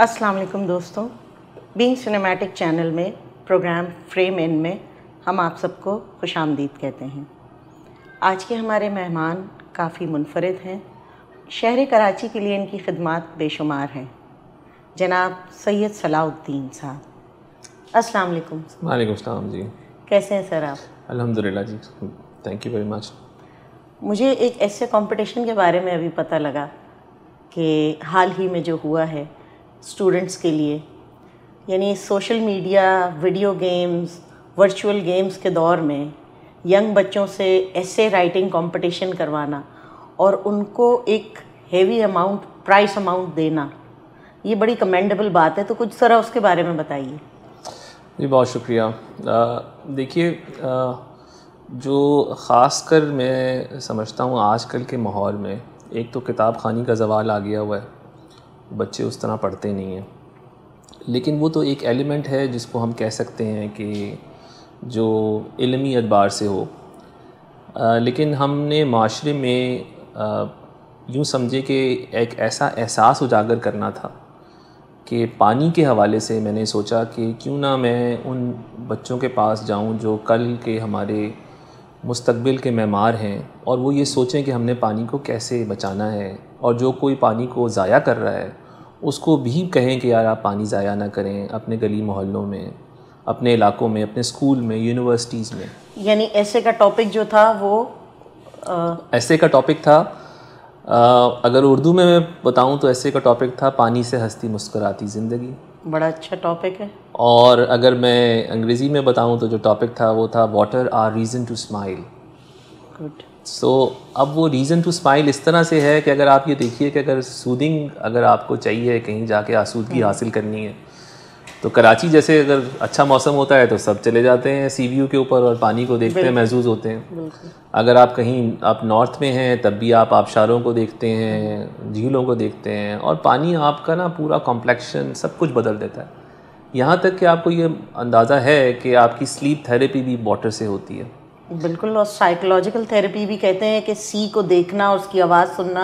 अस्सलाम वालेकुम दोस्तों, बीइंग सिनेमैटिक चैनल में प्रोग्राम फ्रेम इन में हम आप सबको खुशामदीद कहते हैं। आज के हमारे मेहमान काफ़ी मुनफरिद हैं। शहर कराची के लिए इनकी खिदमात बेशुमार हैं। जनाब सैयद सलाउद्दीन साहब, अस्सलाम वालेकुम। वालेकुम सलाम जी। कैसे हैं सर आप? अल्हम्दुलिल्लाह जी, थैंक यू वेरी मच। मुझे एक ऐसे कंपटीशन के बारे में अभी पता लगा कि हाल ही में जो हुआ है स्टूडेंट्स के लिए, यानी social media, video games, virtual games के दौर में यंग बच्चों से एसे राइटिंग कंपटीशन करवाना और उनको एक हेवी अमाउंट, प्राइस अमाउंट देना, ये बड़ी कमेंडेबल बात है। तो कुछ ज़रा उसके बारे में बताइए। जी बहुत शुक्रिया। देखिए, जो ख़ासकर मैं समझता हूँ आजकल के माहौल में, एक तो किताब खानी का ज़वाल आ गया हुआ है, बच्चे उस तरह पढ़ते नहीं हैं। लेकिन वो तो एक एलिमेंट है जिसको हम कह सकते हैं कि जो इल्मी एतबार से हो, लेकिन हमने माशरे में यूँ समझे कि एक ऐसा एहसास उजागर करना था कि पानी के हवाले से मैंने सोचा कि क्यों ना मैं उन बच्चों के पास जाऊं जो कल के हमारे मुस्तकबिल के मेमार हैं और वो ये सोचें कि हमने पानी को कैसे बचाना है, और जो कोई पानी को ज़ाया कर रहा है उसको भी कहें कि यार आप पानी ज़ाया ना करें अपने गली मोहल्लों में, अपने इलाकों में, अपने स्कूल में, यूनिवर्सिटीज़ में। यानी ऐसे का टॉपिक जो था वो ऐसे का टॉपिक था, अगर उर्दू में मैं बताऊं तो ऐसे का टॉपिक था पानी से हंसती मुस्कुराती ज़िंदगी। बड़ा अच्छा टॉपिक है। और अगर मैं अंग्रेज़ी में बताऊं तो जो टॉपिक था वो था water are reason to smile. Good. So अब वो रीज़न टू स्माइल इस तरह से है कि अगर आप ये देखिए कि अगर सूदिंग, अगर आपको चाहिए कहीं जाके आसूदगी हासिल करनी है, तो कराची जैसे अगर अच्छा मौसम होता है तो सब चले जाते हैं सी व्यू के ऊपर और पानी को देखते हैं, महसूस होते हैं। अगर आप कहीं आप नॉर्थ में हैं तब भी आप आबशारों को देखते हैं, झीलों को देखते हैं, और पानी आपका ना पूरा कॉम्प्लेक्शन सब कुछ बदल देता है। यहाँ तक कि आपको ये अंदाज़ा है कि आपकी स्लीप थेरेपी भी वाटर से होती है। बिल्कुल। और साइकोलॉजिकल थेरेपी भी कहते हैं कि सी को देखना और उसकी आवाज़ सुनना,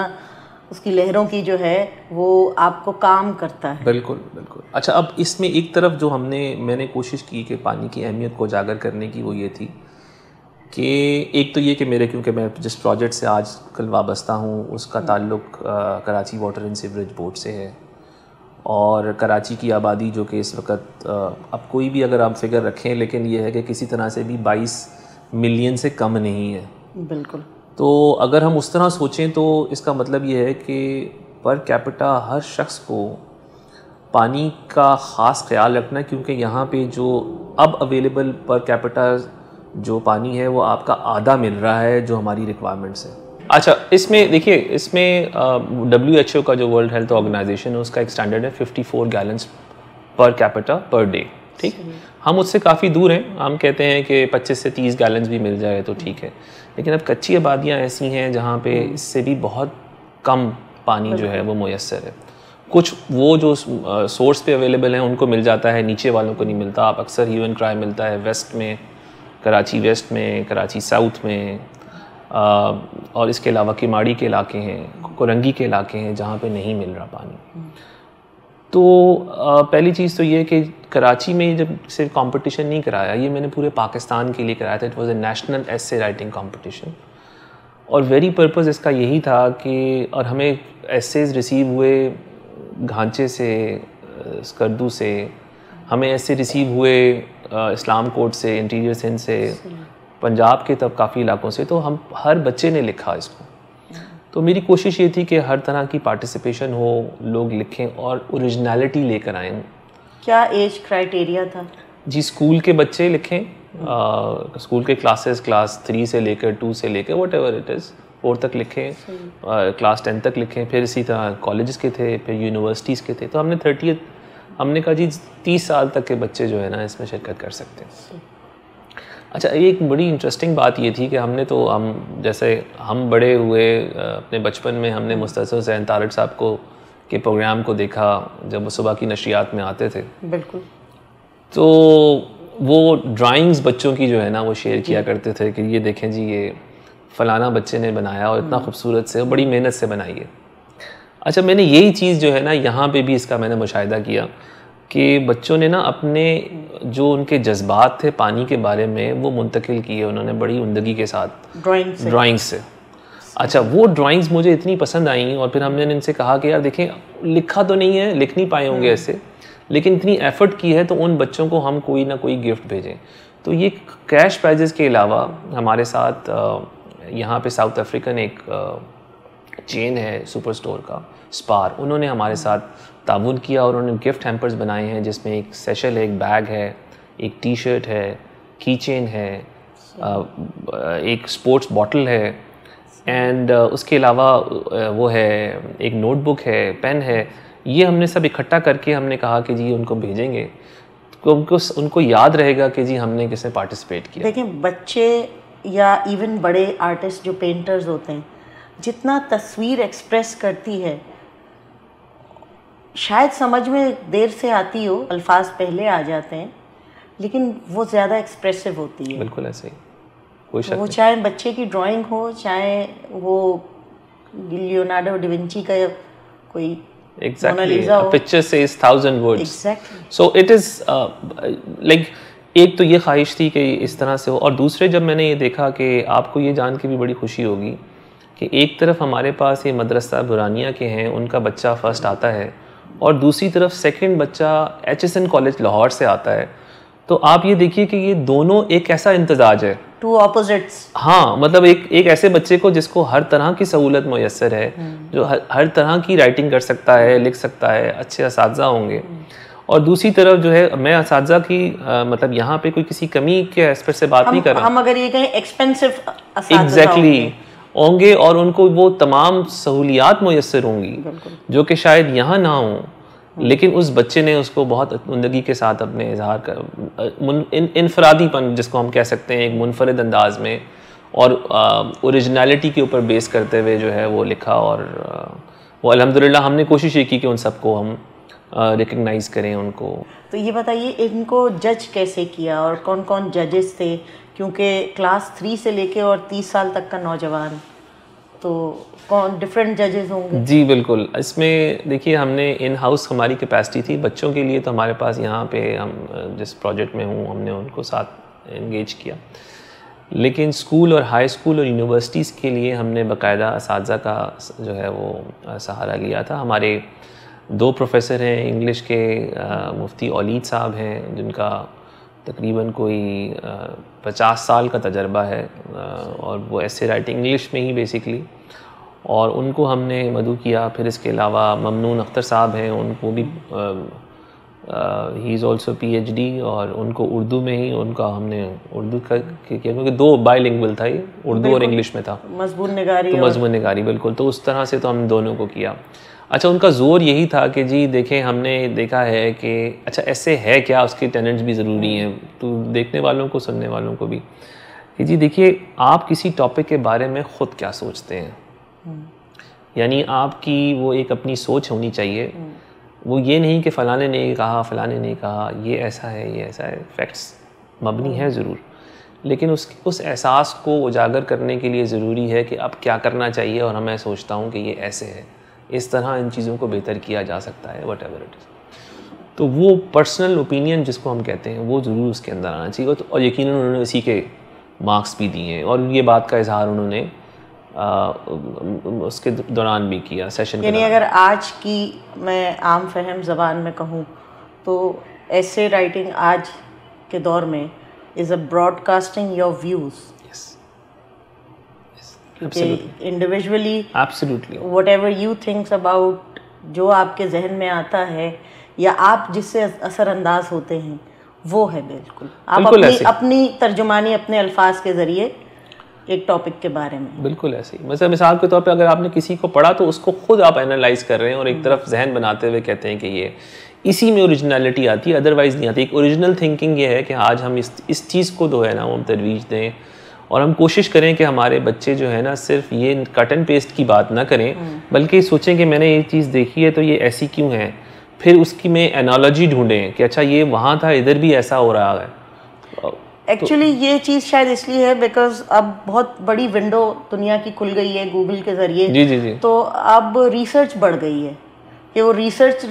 उसकी लहरों की जो है वो आपको काम करता है। बिल्कुल बिल्कुल। अच्छा, अब इसमें एक तरफ जो मैंने कोशिश की कि पानी की अहमियत को उजागर करने की, वो ये थी कि एक तो ये कि मेरे, क्योंकि मैं जिस प्रोजेक्ट से आज कल वाबस्ता हूँ उसका ताल्लुक़ Karachi water and sewerage board से है, और कराची की आबादी जो कि इस वक्त अब कोई भी अगर आप फिगर रखें, लेकिन ये है कि किसी तरह से भी 22 मिलियन से कम नहीं है। बिल्कुल। तो अगर हम उस तरह सोचें तो इसका मतलब ये है कि पर कैपिटा हर शख्स को पानी का ख़ास ख्याल रखना, क्योंकि यहाँ पे जो अब अवेलेबल पर कैपिटा जो पानी है वो आपका आधा मिल रहा है जो हमारी रिक्वायरमेंट्स है। अच्छा, इसमें देखिए, इसमें WHO का जो वर्ल्ड हेल्थ ऑर्गेनाइजेशन है उसका एक स्टैंडर्ड है 54 gallons per capita per day. ठीक, हम उससे काफ़ी दूर हैं। हम कहते हैं कि 25 से 30 गैलन्स भी मिल जाए तो ठीक है, लेकिन अब कच्ची आबादियाँ ऐसी हैं जहाँ पे इससे भी बहुत कम पानी जो है वो मुयस्सर है। कुछ वो जो सोर्स पे अवेलेबल हैं उनको मिल जाता है, नीचे वालों को नहीं मिलता। आप अक्सर ह्यू एंड क्राई मिलता है वेस्ट में, कराची वेस्ट में, कराची साउथ में, और इसके अलावा किमाड़ी के इलाके हैं, कोरंगी के इलाके हैं जहाँ पे नहीं मिल रहा पानी। तो पहली चीज़ तो ये कि कराची में जब सिर्फ कंपटीशन नहीं कराया, ये मैंने पूरे पाकिस्तान के लिए कराया था। It was a national essay writing competition, और वेरी पर्पस इसका यही था कि, और हमें एसेज रिसीव हुए घांचे से, स्कर्दू से, हमें ऐसे रिसीव हुए इस्लाम कोट से, इंटीरियर सिंध से, पंजाब के तब काफ़ी इलाकों से। तो हम हर बच्चे ने लिखा इसको। तो मेरी कोशिश ये थी कि हर तरह की पार्टिसिपेशन हो, लोग लिखें और ओरिजिनलिटी लेकर आएँ। क्या एज क्राइटेरिया था? जी, स्कूल के बच्चे लिखें, स्कूल के क्लासेस क्लास 3 से लेकर 2 से लेकर वट एवर इट इज़ 4 तक लिखें, क्लास 10 तक लिखें, फिर इसी तरह कॉलेजेस के थे, फिर यूनिवर्सिटीज़ के थे। तो हमने कहा जी 30 साल तक के बच्चे जो है ना इसमें शिरकत कर सकते हैं। अच्छा, एक बड़ी इंटरेस्टिंग बात ये थी कि हम बड़े हुए अपने बचपन में, हमने मुस्तफ़ा हुसैन तारड़ साहब के प्रोग्राम को देखा जब वो सुबह की नशरियात में आते थे। बिल्कुल। तो वो ड्राइंग्स बच्चों की जो है ना वो शेयर किया करते थे कि ये देखें जी, ये फ़लाना बच्चे ने बनाया और इतना खूबसूरत से, बड़ी मेहनत से बनाई है। अच्छा, मैंने यही चीज़ जो है ना यहाँ पे भी इसका मैंने मुशाहिदा किया कि बच्चों ने ना अपने जो उनके जज्बात थे पानी के बारे में वो मुंतकिल किए उन्होंने बड़ी उमदगी के साथ ड्राइंग से। अच्छा, वो ड्राइंग्स मुझे इतनी पसंद आई और फिर हमने इनसे कहा कि यार देखें, लिखा तो नहीं है, लिख नहीं पाए होंगे ऐसे, लेकिन इतनी एफर्ट की है तो उन बच्चों को हम कोई ना कोई गिफ्ट भेजें। तो ये कैश प्राइजेस के अलावा हमारे साथ यहाँ पे साउथ अफ्रीकन एक चेन है सुपर स्टोर का, स्पार, उन्होंने हमारे साथ ताउन किया और उन्होंने गिफ्ट हैम्पर्स बनाए हैं जिसमें एक सेशल है, एक बैग है, एक टी शर्ट है, की चेन है, एक स्पोर्ट्स बॉटल है एंड उसके अलावा वो है एक नोटबुक है, पेन है। ये हमने सब इकट्ठा करके हमने कहा कि जी उनको भेजेंगे तो उनको याद रहेगा कि जी हमने किसने पार्टिसिपेट किया। देखिए, बच्चे या इवन बड़े आर्टिस्ट जो पेंटर्स होते हैं, जितना तस्वीर एक्सप्रेस करती है, शायद समझ में देर से आती हो, अल्फाज पहले आ जाते हैं, लेकिन वो ज़्यादा एक्सप्रेसिव होती है। बिल्कुल ऐसे ही, कोई शक वो नहीं। चाहे बच्चे की ड्राइंग हो, चाहे वो लियोनार्डो डा विंची का कोई Exactly, a picture says 1,000 words. Exactly. So it is like, एक तो ये ख्वाहिश थी कि इस तरह से हो, और दूसरे जब मैंने ये देखा कि आपको ये जान के भी बड़ी खुशी होगी कि एक तरफ हमारे पास ये मदरसा बुरानिया के हैं, उनका बच्चा फर्स्ट आता है, और दूसरी तरफ सेकंड बच्चा HSN कॉलेज लाहौर से आता है। तो आप ये देखिए कि ये दोनों एक ऐसा इम्तजाज है, टू ऑपोजिट्स। हाँ, मतलब एक ऐसे बच्चे को जिसको हर तरह की सहूलत मैसर है, जो हर तरह की राइटिंग कर सकता है, लिख सकता है, अच्छे असातिज़ा होंगे, और दूसरी तरफ जो है, मैं असातिज़ा की मतलब यहाँ पे कोई किसी कमी के एस्पेक्ट से बात नहीं कर रहा, हम अगर ये कहें एक्सपेंसिव एग्जैक्टली होंगे और उनको वो तमाम सहूलियात मैसर होंगी जो कि शायद यहाँ ना हो, लेकिन उस बच्चे ने उसको बहुत उमदगी के साथ अपने इजहार कर इनफरादीपन जिसको हम कह सकते हैं, एक मुनफरिद अंदाज में और ओरिजिनलिटी के ऊपर बेस करते हुए जो है वो लिखा, और वो अल्हम्दुलिल्लाह हमने कोशिश ये की कि उन सबको हम रिकग्नाइज़ करें उनको। तो ये बताइए, इनको जज कैसे किया और कौन कौन जजेस थे, क्योंकि क्लास 3 से लेके और 30 साल तक का नौजवान, तो कौन डिफरेंट जजेस होंगे? जी बिल्कुल, इसमें देखिए हमने इन हाउस हमारी कैपेसिटी थी बच्चों के लिए, तो हमारे पास यहाँ पे हम जिस प्रोजेक्ट में हूँ हमने उनको साथ एंगेज किया, लेकिन स्कूल और हाई स्कूल और यूनिवर्सिटीज़ के लिए हमने बाकायदा असातिज़ा का जो है वो सहारा लिया था। हमारे 2 प्रोफेसर हैं इंग्लिश के, मुफ्ती औलीद साहब हैं जिनका तकरीबन कोई 50 साल का तजर्बा है, और वो ऐसे राइटिंग इंग्लिश में ही बेसिकली, और उनको हमने मदऊ किया। फिर इसके अलावा ममनून अख्तर साहब हैं, उनको भी ही इज़ ऑल्सो PhD, और उनको उर्दू में ही उनका हमने उर्दू का किया, क्योंकि 2 बाइलिंगुअल था, ये उर्दू और इंग्लिश में था, मजबून निगारी, तो मजबून निगारी बिल्कुल, तो उस तरह से तो हम दोनों को किया। अच्छा, उनका ज़ोर यही था कि जी देखें, हमने देखा है कि अच्छा ऐसे है क्या, उसके टेनेंट्स भी ज़रूरी हैं, तो देखने वालों को, सुनने वालों को भी, कि जी देखिए आप किसी टॉपिक के बारे में ख़ुद क्या सोचते हैं, यानी आपकी वो एक अपनी सोच होनी चाहिए, वो ये नहीं कि फ़लाने ने कहा, फ़लाने ने कहा, ये ऐसा है, ये ऐसा है, फैक्ट्स मबनी है ज़रूर, लेकिन उस एहसास को उजागर करने के लिए ज़रूरी है कि अब क्या करना चाहिए, और मैं सोचता हूँ कि ये ऐसे है, इस तरह इन चीज़ों को बेहतर किया जा सकता है, वट एवर इट इज़। तो वो पर्सनल ओपिनियन जिसको हम कहते हैं वो ज़रूर उसके अंदर आना चाहिए, और यकीनन उन्होंने इसी के मार्क्स भी दिए हैं, और ये बात का इजहार उन्होंने उसके दौरान भी किया सेशन। यानी अगर आज की मैं आम फहम ज़बान में कहूँ तो ऐसे राइटिंग आज के दौर में is a broadcasting your views, individually absolutely whatever you thinks about, जो आपके जहन में आता है या आप जिससे असरअंदाज होते हैं, वो है बिल्कुल आप अपनी तर्जुमानी अपने अल्फाज के ज़रिए एक टॉपिक के बारे में। बिल्कुल ऐसे ही, मतलब मिसाल के तौर पे अगर आपने किसी को पढ़ा तो उसको खुद आप एनालाइज कर रहे हैं और एक तरफ जहन बनाते हुए कहते हैं कि ये इसी में ओरिजिनलिटी आती है, अदरवाइज़ नहीं आती। एक ओरिजिनल थिंकिंग ये है कि आज हम इस चीज़ को जो है ना वो हम तरवीज दें, और हम कोशिश करें कि हमारे बच्चे जो है ना सिर्फ ये कट एंड पेस्ट की बात ना करें, बल्कि सोचें कि मैंने ये चीज़ देखी है तो ये ऐसी क्यों है, फिर उसकी में एनालॉजी ढूंढें कि अच्छा ये वहाँ था, इधर भी ऐसा हो रहा है। एक्चुअली ये चीज़ शायद इसलिए है बिकॉज अब बहुत बड़ी विंडो दुनिया की खुल गई है गूगल के ज़रिए। जी जी जी। तो अब रिसर्च बढ़ गई है कि वो रिसर्च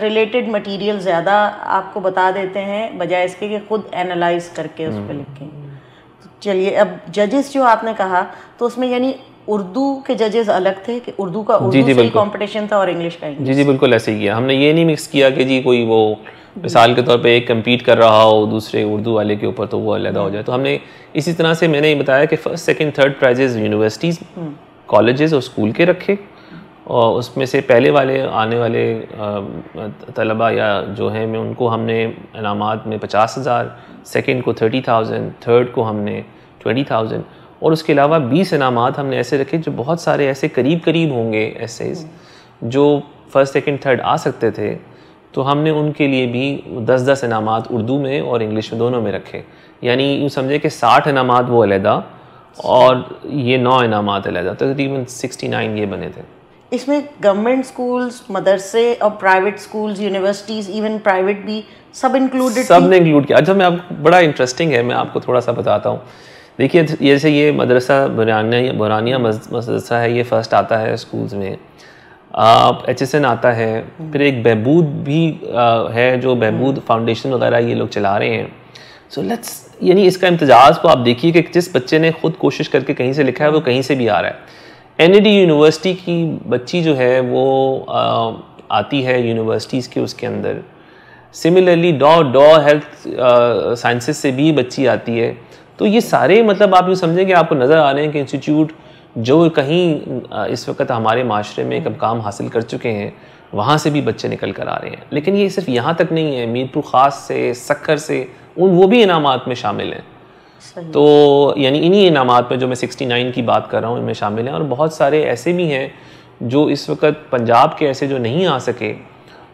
रिलेटेड मटेरियल ज़्यादा आपको बता देते हैं बजाय इसके कि खुद एनालाइज करके उस पर लिखें। तो चलिए, अब जजेस जो आपने कहा तो उसमें यानी उर्दू के जजेस अलग थे कि उर्दू का उर्दू से ही कंपटीशन था और इंग्लिश का इंग्लिश? जी जी बिल्कुल ऐसे ही किया हमने। ये नहीं मिक्स किया कि जी कोई वो मिसाल के तौर पे एक कम्पीट कर रहा हो दूसरे उर्दू वाले के ऊपर तो वो अलग हो जाए। तो हमने इसी तरह से मैंने ये बताया कि first second third prizes universities colleges और स्कूल के रखे, और उसमें से पहले वाले आने वाले तलबा या जो हैं में उनको हमने इनामात में 50,000, सेकंड को 30,000, थर्ड को हमने 20,000, और उसके अलावा 20 इनामात हमने ऐसे रखे जो बहुत सारे ऐसे करीब करीब होंगे एसेज जो फर्स्ट सेकंड थर्ड आ सकते थे, तो हमने उनके लिए भी 10-10 इनामात उर्दू में और इंग्लिश में दोनों में रखे। यानी यूँ समझे कि 60 इनामात वो अलहदा और ये 9 इनामात अलहदा, तो तकरीबन 69 ये बने थे। इसमें गवर्नमेंट स्कूल्स, मदरसे और private schools, universities, even private भी सब इंक्लूडेड? सब ने इंक्लूड किया। अच्छा, मैं आपको बड़ा इंटरेस्टिंग है, मैं आपको थोड़ा सा बताता हूँ। देखिए जैसे ये मदरसा बुरानिया मदरसा है, ये फर्स्ट आता है स्कूल्स में, HSN आता है, फिर एक बहबूद भी है जो बहबूद फाउंडेशन वगैरह ये लोग चला रहे हैं। सो लेट्स यानी इसका इम्तिजाज़ को आप देखिए कि जिस बच्चे ने खुद कोशिश करके कहीं से लिखा है वो कहीं से भी आ रहा है। NAD यूनिवर्सिटी की बच्ची जो है वो आती है यूनिवर्सिटीज़ के उसके अंदर। सिमिलरली डॉ हेल्थ साइंसेस से भी बच्ची आती है। तो ये सारे मतलब आप यूँ समझें कि आपको नज़र आ रहे हैं कि इंस्टीट्यूट जो कहीं इस वक्त हमारे माशरे में कब काम हासिल कर चुके हैं वहाँ से भी बच्चे निकल कर आ रहे हैं। लेकिन ये सिर्फ यहाँ तक नहीं है, मीरपुर ख़ास से, सक्खर से, वो भी इनामात में शामिल हैं। तो यानी इन्हीं इनामात में जो मैं 69 की बात कर रहा हूँ इनमें शामिल हैं, और बहुत सारे ऐसे भी हैं जो इस वक्त पंजाब के ऐसे जो नहीं आ सके।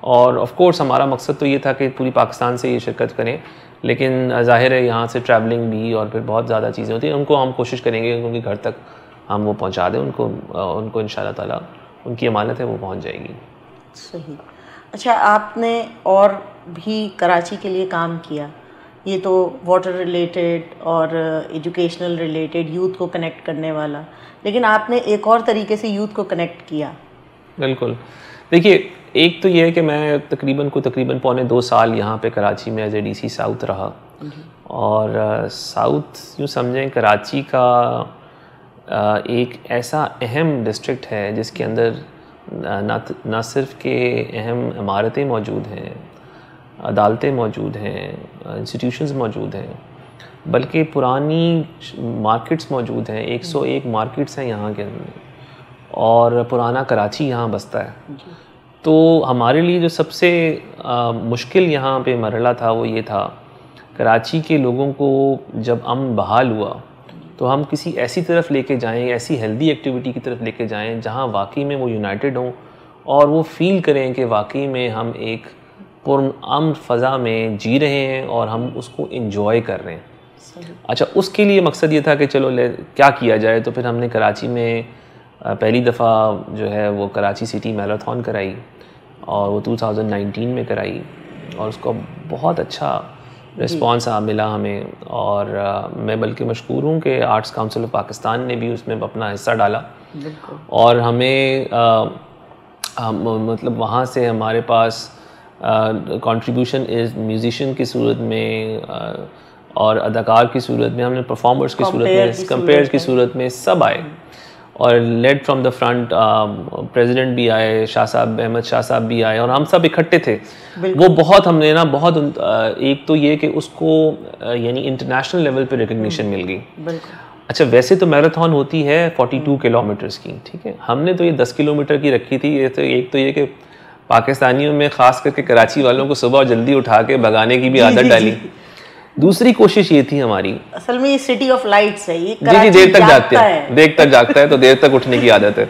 और ऑफ कोर्स हमारा मकसद तो ये था कि पूरी पाकिस्तान से ये शिरकत करें, लेकिन ज़ाहिर है यहाँ से ट्रैवलिंग भी और फिर बहुत ज़्यादा चीज़ें होती हैं, उनको हम कोशिश करेंगे उनके घर तक हम वो पहुँचा दें, उनको इंशाल्लाह ताला उनकी अमानत है वो पहुँच जाएगी। सही। अच्छा, आपने और भी कराची के लिए काम किया, ये तो वाटर रिलेटेड और एजुकेशनल रिलेटेड, यूथ को कनेक्ट करने वाला, लेकिन आपने एक और तरीके से यूथ को कनेक्ट किया। बिल्कुल। देखिए, एक तो ये है कि मैं तकरीबन पौने 2 साल यहाँ पे कराची में एज ए DC साउथ रहा, और साउथ यूँ समझें कराची का एक ऐसा अहम डिस्ट्रिक्ट है जिसके अंदर ना सिर्फ के अहम इमारतें मौजूद हैं, अदालतें मौजूद हैं, इंस्टीट्यूशंस मौजूद हैं, बल्कि पुरानी मार्केट्स मौजूद हैं। 101 मार्केट्स हैं यहाँ के अंदर, और पुराना कराची यहाँ बसता है। तो हमारे लिए जो सबसे मुश्किल यहाँ पे मरहला था वो ये था, कराची के लोगों को जब अमन बहाल हुआ तो हम किसी ऐसी तरफ लेके जाएं, ऐसी हेल्दी एक्टिविटी की तरफ लेके जाएं जहाँ वाकई में वो यूनाइटेड हों और वो फील करें कि वाकई में हम एक पुरअमन फ़ज़ा में जी रहे हैं और हम उसको इंजॉय कर रहे हैं। अच्छा, उसके लिए मकसद ये था कि चलो क्या किया जाए। तो फिर हमने कराची में पहली दफ़ा जो है वो कराची सिटी मैराथन कराई, और वो 2019 में कराई, और उसका बहुत अच्छा रिस्पॉन्स मिला हमें। और मैं बल्कि मशकूर हूँ कि आर्ट्स काउंसिल ऑफ पाकिस्तान ने भी उसमें अपना हिस्सा डाला, और हमें मतलब वहाँ से हमारे पास कंट्रीब्यूशन इज़ म्यूज़िशियन की सूरत में और अदाकार की सूरत में, हमने परफॉर्मर्स की सूरत में, कंपेयर की सूरत में सब आए, और led from the front president भी आए, शाह साहब, अहमद शाह साहब भी आए, और हम सब इकट्ठे थे। वो बहुत हमने ना बहुत एक तो ये कि उसको यानी इंटरनेशनल लेवल पे रिकग्निशन मिल गई। अच्छा, वैसे तो मैराथन होती है 42 किलोमीटर्स की, ठीक है, हमने तो ये 10 किलोमीटर की रखी थी। ये तो एक तो ये कि पाकिस्तानियों में ख़ास करके कराची वालों को सुबह जल्दी उठा के भगाने की भी आदत डाली। दूसरी कोशिश ये थी हमारी, असल में ये सिटी ऑफ लाइट्स है, ये जी देर तक जागता है तो देर तक उठने की आदत है।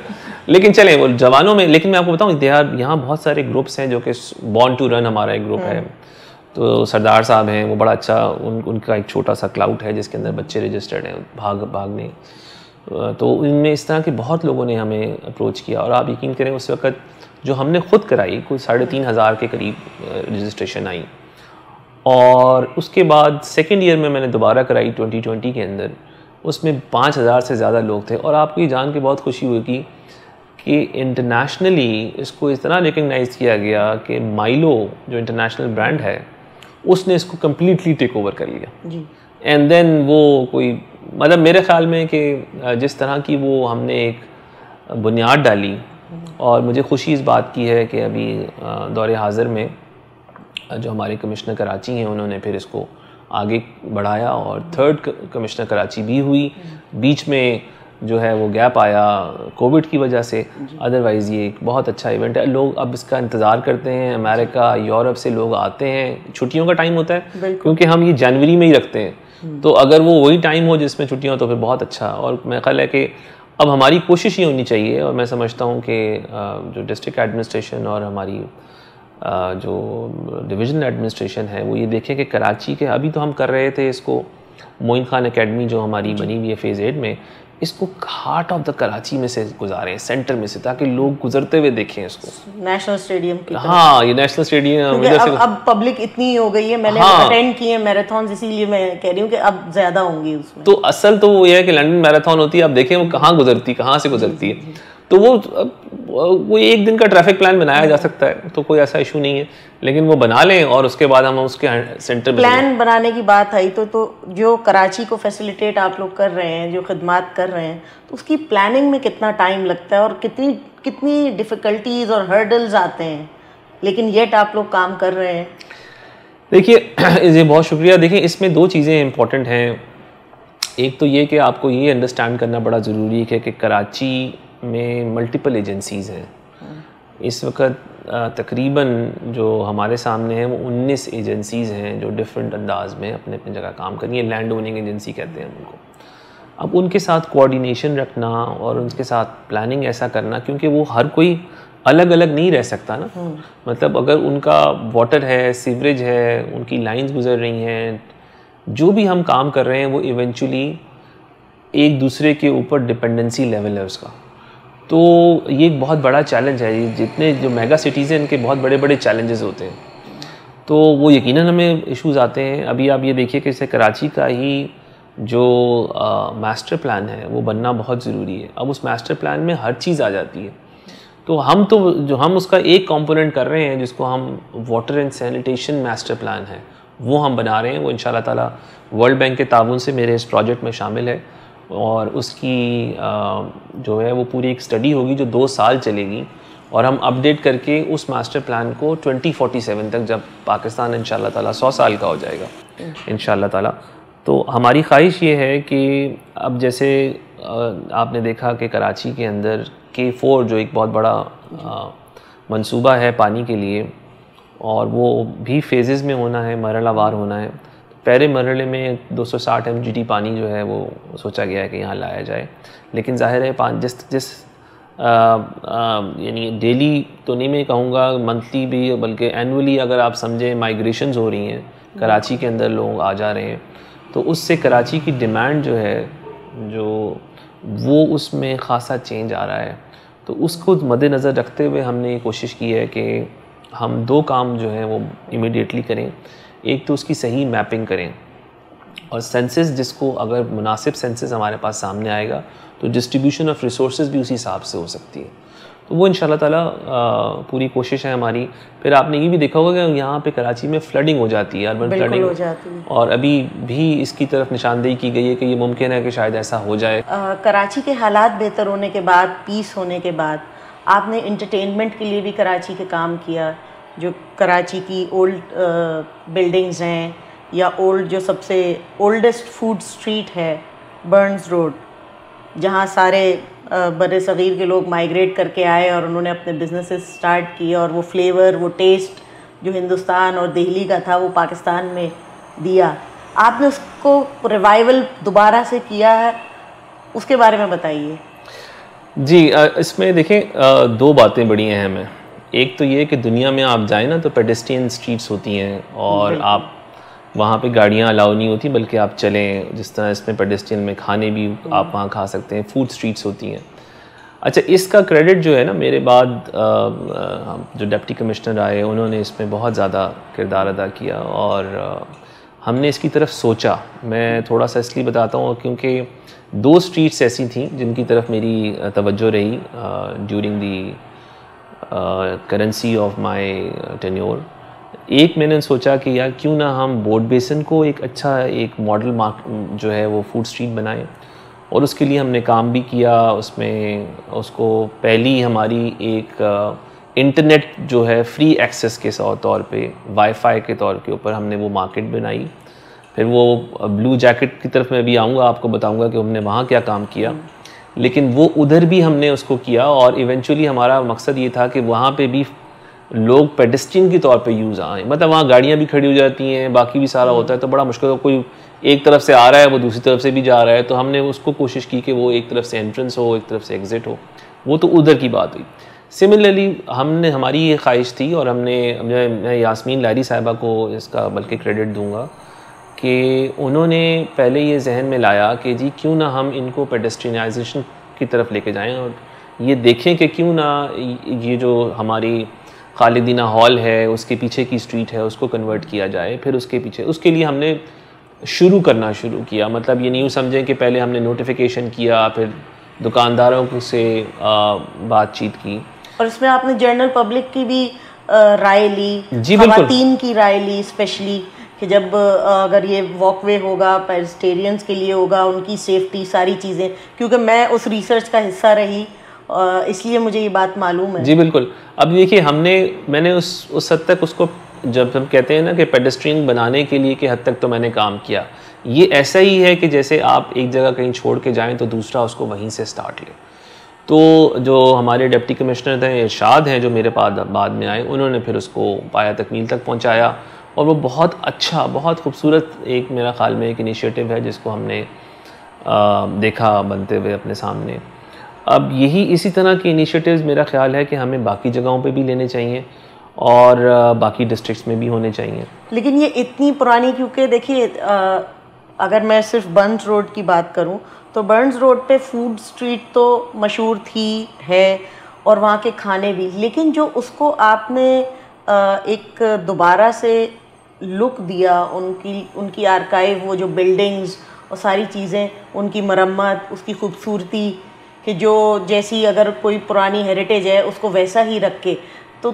लेकिन चलें वो जवानों में, लेकिन मैं आपको बताऊं यहाँ बहुत सारे ग्रुप्स हैं जो कि बॉर्न टू रन हमारा एक ग्रुप है। तो सरदार साहब हैं, वो बड़ा अच्छा, उनका एक छोटा सा क्लाउड है जिसके अंदर बच्चे रजिस्टर्ड हैं भागने। तो इनमें इस तरह के बहुत लोगों ने हमें अप्रोच किया, और आप यकीन करें उस वक़्त जो हमने ख़ुद कराई कोई 3,500 के करीब रजिस्ट्रेशन आई, और उसके बाद सेकेंड ईयर में मैंने दोबारा कराई 2020 के अंदर, उसमें 5,000 से ज़्यादा लोग थे। और आपको ये जान के बहुत खुशी होगी कि इंटरनेशनली इसको इस तरह रिकग्नाइज़ किया गया कि माइलो जो इंटरनेशनल ब्रांड है उसने इसको कम्प्लीटली टेक ओवर कर लिया जी। एंड देन वो कोई मतलब मेरे ख़्याल में कि जिस तरह की वो हमने एक बुनियाद डाली, और मुझे खुशी इस बात की है कि अभी दौरे हाज़िर में जो हमारे कमिश्नर कराची हैं उन्होंने फिर इसको आगे बढ़ाया और थर्ड कमिश्नर कराची भी हुई। बीच में जो है वो गैप आया कोविड की वजह से, अदरवाइज़ ये एक बहुत अच्छा इवेंट है। लोग अब इसका इंतज़ार करते हैं, अमेरिका यूरोप से लोग आते हैं, छुट्टियों का टाइम होता है क्योंकि हम ये जनवरी में ही रखते हैं, तो अगर वो वही टाइम हो जिसमें छुट्टियाँ हो तो फिर बहुत अच्छा। और मेरा ख्याल है कि अब हमारी कोशिश ये होनी चाहिए, और मैं समझता हूँ कि जो डिस्ट्रिक्ट एडमिनिस्ट्रेशन और हमारी जो डिवीज़नल एडमिनिस्ट्रेशन है वो ये देखें कि कराची के, अभी तो हम कर रहे थे इसको मोइन खान एकेडमी जो हमारी बनी हुई है फेज़ 8 में, इसको हार्ट ऑफ द कराची में से गुजारें, सेंटर में से, ताकि लोग गुजरते हुए देखें इसको नेशनल स्टेडियम की। हाँ, ये नेशनल स्टेडियम अब पब्लिक इतनी हो गई है, मैंने अटेंड किए हैं मैराथन, इसीलिए मैं कह रही हूँ कि अब ज़्यादा होंगी उसमें। तो असल तो वो ये है कि लंदन मैराथन होती है, अब देखें वो कहाँ गुजरती, कहाँ से गुजरती है, तो वो एक दिन का ट्रैफिक प्लान बनाया जा सकता है, तो कोई ऐसा इशू नहीं है, लेकिन वो बना लें और उसके बाद हम उसके सेंटर में प्लान बनाने की बात आई तो जो कराची को फैसिलिटेट आप लोग कर रहे हैं, जो खिदमात कर रहे हैं, तो उसकी प्लानिंग में कितना टाइम लगता है और कितनी डिफ़िकल्टीज और हर्डल्स आते हैं, लेकिन येट आप लोग काम कर रहे हैं। देखिए ये बहुत शुक्रिया। देखिए इसमें दो चीज़ें इंपॉर्टेंट हैं। एक तो ये कि आपको ये अंडरस्टैंड करना बड़ा ज़रूरी है कि कराची में मल्टीपल एजेंसीज़ हैं। इस वक्त तकरीबन जो हमारे सामने हैं वो 19 एजेंसीज़ हैं जो डिफरेंट अंदाज में अपने अपनी जगह काम कर रही हैं। लैंड ओनिंग एजेंसी कहते हैं उनको। अब उनके साथ कोऑर्डिनेशन रखना और उनके साथ प्लानिंग ऐसा करना, क्योंकि वो हर कोई अलग अलग नहीं रह सकता ना। मतलब अगर उनका वाटर है, सीवरेज है, उनकी लाइंस गुजर रही हैं, जो भी हम काम कर रहे हैं वो इवेंचुअली एक दूसरे के ऊपर डिपेंडेंसी लेवल है उसका। तो ये एक बहुत बड़ा चैलेंज है। ये जितने जो मेगा सिटीज़ हैं इनके बहुत बड़े बड़े चैलेंजेस होते हैं, तो वो यकीनन हमें इश्यूज़ आते हैं। अभी आप ये देखिए कि जैसे कराची का ही जो मास्टर प्लान है वो बनना बहुत ज़रूरी है। अब उस मास्टर प्लान में हर चीज़ आ जाती है, तो हम उसका एक कंपोनेंट कर रहे हैं जिसको हम water and sanitation master plan है, वो हम बना रहे हैं। वो इंशाल्लाह ताला वर्ल्ड बैंक के ताउन से मेरे इस प्रोजेक्ट में शामिल है, और उसकी जो है वो पूरी एक स्टडी होगी जो 2 साल चलेगी, और हम अपडेट करके उस मास्टर प्लान को 2047 तक, जब पाकिस्तान इंशाल्लाह ताला 100 साल का हो जाएगा इंशाल्लाह ताला, तो हमारी ख्वाहिश ये है कि अब जैसे आपने देखा कि कराची के अंदर K4 जो एक बहुत बड़ा मंसूबा है पानी के लिए, और वो भी फेजेस में होना है, मरहलावार होना है। पहले मरहले में 260 MGD पानी जो है वो सोचा गया है कि यहाँ लाया जाए, लेकिन ज़ाहिर है जिस यानी डेली तो नहीं मैं कहूँगा, मंथली भी, बल्कि एनुअली अगर आप समझें माइग्रेशंस हो रही हैं कराची के अंदर, लोग आ जा रहे हैं, तो उससे कराची की डिमांड जो है वो उसमें ख़ासा चेंज आ रहा है। तो उसको मद्देनज़र रखते हुए हमने ये कोशिश की है कि हम 2 काम जो हैं वो इमीडिएटली करें। एक तो उसकी सही मैपिंग करें, और सेंसस जिसको अगर मुनासिब सेंसस हमारे पास सामने आएगा तो डिस्ट्रीब्यूशन ऑफ रिसोर्सेज भी उस हिसाब से हो सकती है। तो वो इंशाल्लाह ताला पूरी कोशिश है हमारी। फिर आपने ये भी देखा होगा कि यहाँ पे कराची में फ्लडिंग हो जाती है, अर्बन फ्लडिंग हो जाती है, और अभी भी इसकी तरफ निशानदेही की गई है कि ये मुमकिन है कि शायद ऐसा हो जाए। कराची के हालात बेहतर होने के बाद, पीस होने के बाद, आपने इंटरटेनमेंट के लिए भी कराची के काम किया। जो कराची की ओल्ड बिल्डिंग्स हैं, या ओल्ड जो सबसे ओल्डेस्ट फूड स्ट्रीट है बर्न्स रोड, जहाँ सारे बड़े सग़ीर के लोग माइग्रेट करके आए और उन्होंने अपने बिजनेसेस स्टार्ट किए, और वो फ्लेवर, वो टेस्ट जो हिंदुस्तान और दिल्ली का था वो पाकिस्तान में दिया। आपने उसको रिवाइवल दोबारा से किया है, उसके बारे में बताइए। जी, इसमें देखें 2 बातें बड़ी अहम हैं। एक तो ये कि दुनिया में आप जाएं ना तो पेडेस्ट्रियन स्ट्रीट्स होती हैं, और आप वहाँ पे गाड़ियाँ अलाउ नहीं होती, बल्कि आप चलें, जिस तरह इसमें पेडेस्ट्रियन में खाने भी आप वहाँ खा सकते हैं, फूड स्ट्रीट्स होती हैं। अच्छा, इसका क्रेडिट जो है ना, मेरे बाद जो डिप्टी कमिश्नर आए उन्होंने इसमें बहुत ज़्यादा किरदार अदा किया और हमने इसकी तरफ सोचा। मैं थोड़ा सा इसलिए बताता हूँ क्योंकि 2 स्ट्रीट्स ऐसी थी जिनकी तरफ मेरी तवज्जो रही during the currency of my tenure. एक मैंने सोचा कि यार क्यों ना हम बोर्ड बेसन को एक अच्छा एक मॉडल मार्क जो है वो फूड स्ट्रीट बनाएं, और उसके लिए हमने काम भी किया। उसमें उसको पहली हमारी एक इंटरनेट जो है फ्री एक्सेस के तौर पे वाईफाई के तौर के ऊपर हमने वो मार्केट बनाई। फिर वो ब्लू जैकेट की तरफ मैं भी आऊँगा, आपको बताऊँगा कि हमने वहाँ क्या काम किया, लेकिन वो उधर भी हमने उसको किया। और इवेंचुअली हमारा मकसद ये था कि वहाँ पे भी लोग पेडेस्ट्रियन के तौर पे यूज़ आए, मतलब वहाँ गाड़ियाँ भी खड़ी हो जाती हैं, बाकी भी सारा होता है, तो बड़ा मुश्किल है। कोई एक तरफ से आ रहा है वो दूसरी तरफ से भी जा रहा है, तो हमने उसको कोशिश की कि वो एक तरफ से एंट्रेंस हो, एक तरफ से एग्ज़िट हो। वो तो उधर की बात हुई। सिमिलरली हमारी ये ख्वाहिश थी, और मैं यास्मीन लारी साहिबा को इसका बल्कि क्रेडिट दूँगा कि उन्होंने पहले ये जहन में लाया कि जी क्यों ना हम इनको पेडेस्ट्रियनाइजेशन की तरफ लेके जाएं, और ये देखें कि क्यों ना ये जो हमारी खालिदीना हॉल है उसके पीछे की स्ट्रीट है उसको कन्वर्ट किया जाए। फिर उसके लिए हमने शुरू किया। मतलब ये नहीं समझें कि पहले हमने नोटिफिकेशन किया, फिर दुकानदारों से बातचीत की, और इसमें आपने जनरल पब्लिक की भी राय ली, जी बिल्कुल, खवातीन की राय ली स्पेशली, कि जब अगर ये वॉकवे होगा पेडेस्ट्रियंस के लिए होगा, उनकी सेफ्टी सारी चीज़ें, क्योंकि मैं उस रिसर्च का हिस्सा रही इसलिए मुझे ये बात मालूम है। जी बिल्कुल। अब देखिए मैंने उस हद तक उसको, जब हम कहते हैं ना कि पेडेस्ट्रियन बनाने के लिए के हद तक तो मैंने काम किया, ये ऐसा ही है कि जैसे आप एक जगह कहीं छोड़ के जाएं तो दूसरा उसको वहीं से स्टार्ट ले। तो जो हमारे डिप्टी कमिश्नर थे इरशाद हैं जो मेरे पास बाद में आए, उन्होंने फिर उसको पाया तकमील तक पहुंचाया, और वो बहुत अच्छा बहुत खूबसूरत एक मेरा ख्याल में एक इनिशिएटिव है जिसको हमने देखा बनते हुए अपने सामने। अब इसी तरह के इनिशिएटिव्स मेरा ख्याल है कि हमें बाकी जगहों पे भी लेने चाहिए और बाकी डिस्ट्रिक्ट्स में भी होने चाहिए। लेकिन ये इतनी पुरानी, क्योंकि देखिए अगर मैं सिर्फ बर्न्स रोड की बात करूं तो बर्न्स रोड पे फूड स्ट्रीट तो मशहूर थी है, और वहाँ के खाने भी, लेकिन जो उसको आपने एक दोबारा से लुक दिया, उनकी आर्काइव, वो जो बिल्डिंग्स और सारी चीज़ें, उनकी मरम्मत, उसकी खूबसूरती, कि जो जैसी अगर कोई पुरानी हेरिटेज है उसको वैसा ही रख के, तो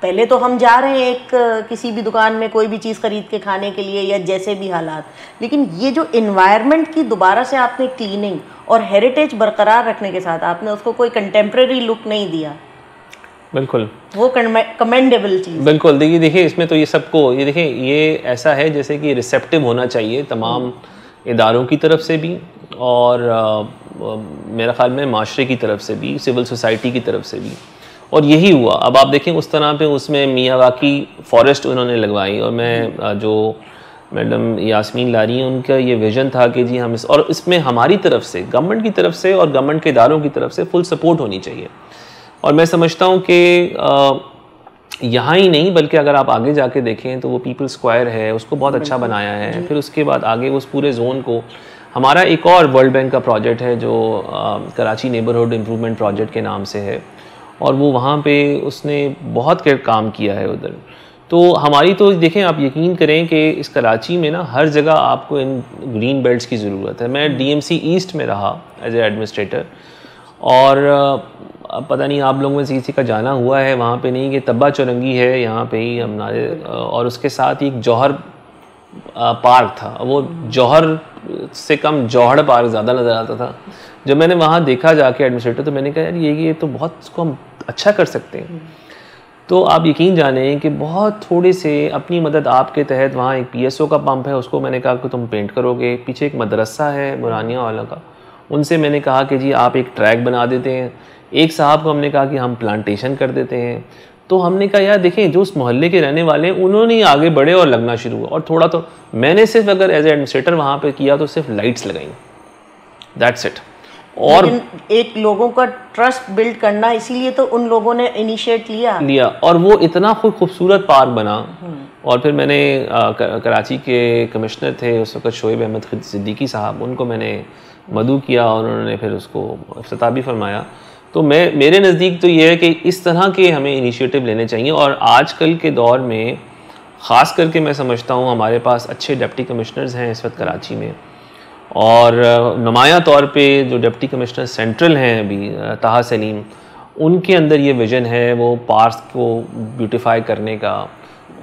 पहले तो हम जा रहे हैं एक किसी भी दुकान में कोई भी चीज़ ख़रीद के खाने के लिए या जैसे भी हालात, लेकिन ये जो इन्वायरमेंट की दोबारा से आपने क्लीनिंग और हेरिटेज बरकरार रखने के साथ आपने उसको कोई कंटेम्प्रेरी लुक नहीं दिया, बिल्कुल वो कमेंडेबल चीज़। बिल्कुल। देखिए इसमें तो ये देखिए ये ऐसा है जैसे कि रिसेप्टिव होना चाहिए तमाम इदारों की तरफ से भी, और मेरा ख्याल में माशरे की तरफ से भी, सिविल सोसाइटी की तरफ से भी, और यही हुआ। अब आप देखें उस तरह पे उसमें मियावाकी फॉरेस्ट उन्होंने लगवाई, और मैं जो मैडम यास्मीन लारी हैं उनका ये विज़न था कि जी हम और इसमें हमारी तरफ से, गवर्नमेंट की तरफ से और गवर्नमेंट के इदारों की तरफ से फुल सपोर्ट होनी चाहिए। और मैं समझता हूँ कि यहाँ ही नहीं बल्कि अगर आप आगे जाके देखें तो वो पीपल स्क्वायर है उसको बहुत अच्छा बनाया है। फिर उसके बाद आगे उस पूरे जोन को, हमारा एक और वर्ल्ड बैंक का प्रोजेक्ट है जो कराची नेबरहुड इम्प्रूवमेंट प्रोजेक्ट के नाम से है, और वो वहाँ पे उसने बहुत काम किया है उधर। तो हमारी तो देखें, आप यकीन करें कि इस कराची में ना हर जगह आपको इन ग्रीन बेल्ट्स की ज़रूरत है। मैं डीएमसी ईस्ट में रहा एज ए एडमिनिस्ट्रेटर, और पता नहीं आप लोगों में से किसी का जाना हुआ है वहाँ पे, नहीं कि तब्बा चौरंगी है यहाँ पे ही हमारे, और उसके साथ ही एक जौहर पार्क था। वो जौहर से कम जौहड़ पार्क ज़्यादा नज़र आता था। जब मैंने वहाँ देखा जाके एडमिनिस्ट्रेटर, तो मैंने कहा यार ये तो बहुत, इसको हम अच्छा कर सकते हैं। तो आप यकीन जानें कि बहुत थोड़े से अपनी मदद आपके तहत, वहाँ एक PSO का पंप है, उसको मैंने कहा कि तुम पेंट करोगे, पीछे एक मदरसा है बुरानिया वाला का, उनसे मैंने कहा कि जी आप एक ट्रैक बना देते हैं। एक साहब को हमने कहा कि हम प्लांटेशन कर देते हैं। तो हमने कहा यार देखें, जो उस मोहल्ले के रहने वाले हैं उन्होंने ही आगे बढ़े और लगना शुरू हुआ, और थोड़ा तो मैंने सिर्फ अगर एज ए एडमिनिस्ट्रेटर वहाँ पे किया तो सिर्फ लाइट्स लगाई, दैट्स इट। और एक लोगों का ट्रस्ट बिल्ड करना, इसीलिए तो उन लोगों ने इनिशिएट लिया, और वो इतना खूबसूरत पार्क बना। और फिर मैंने कराची के कमिश्नर थे उस वक्त शोएब अहमद सिद्दीकी साहब, उनको मैंने मदऊ किया और उन्होंने फिर उसको इफ्तिताह भी फरमाया। तो मेरे नज़दीक तो ये है कि इस तरह के हमें इनिशिएटिव लेने चाहिए। और आजकल के दौर में ख़ास करके मैं समझता हूँ हमारे पास अच्छे डिप्टी कमिश्नर्स हैं इस वक्त कराची में, और नुमाया तौर पे जो डिप्टी कमिश्नर सेंट्रल हैं अभी ताहा सलीम, उनके अंदर ये विज़न है वो पार्क्स को ब्यूटिफाई करने का।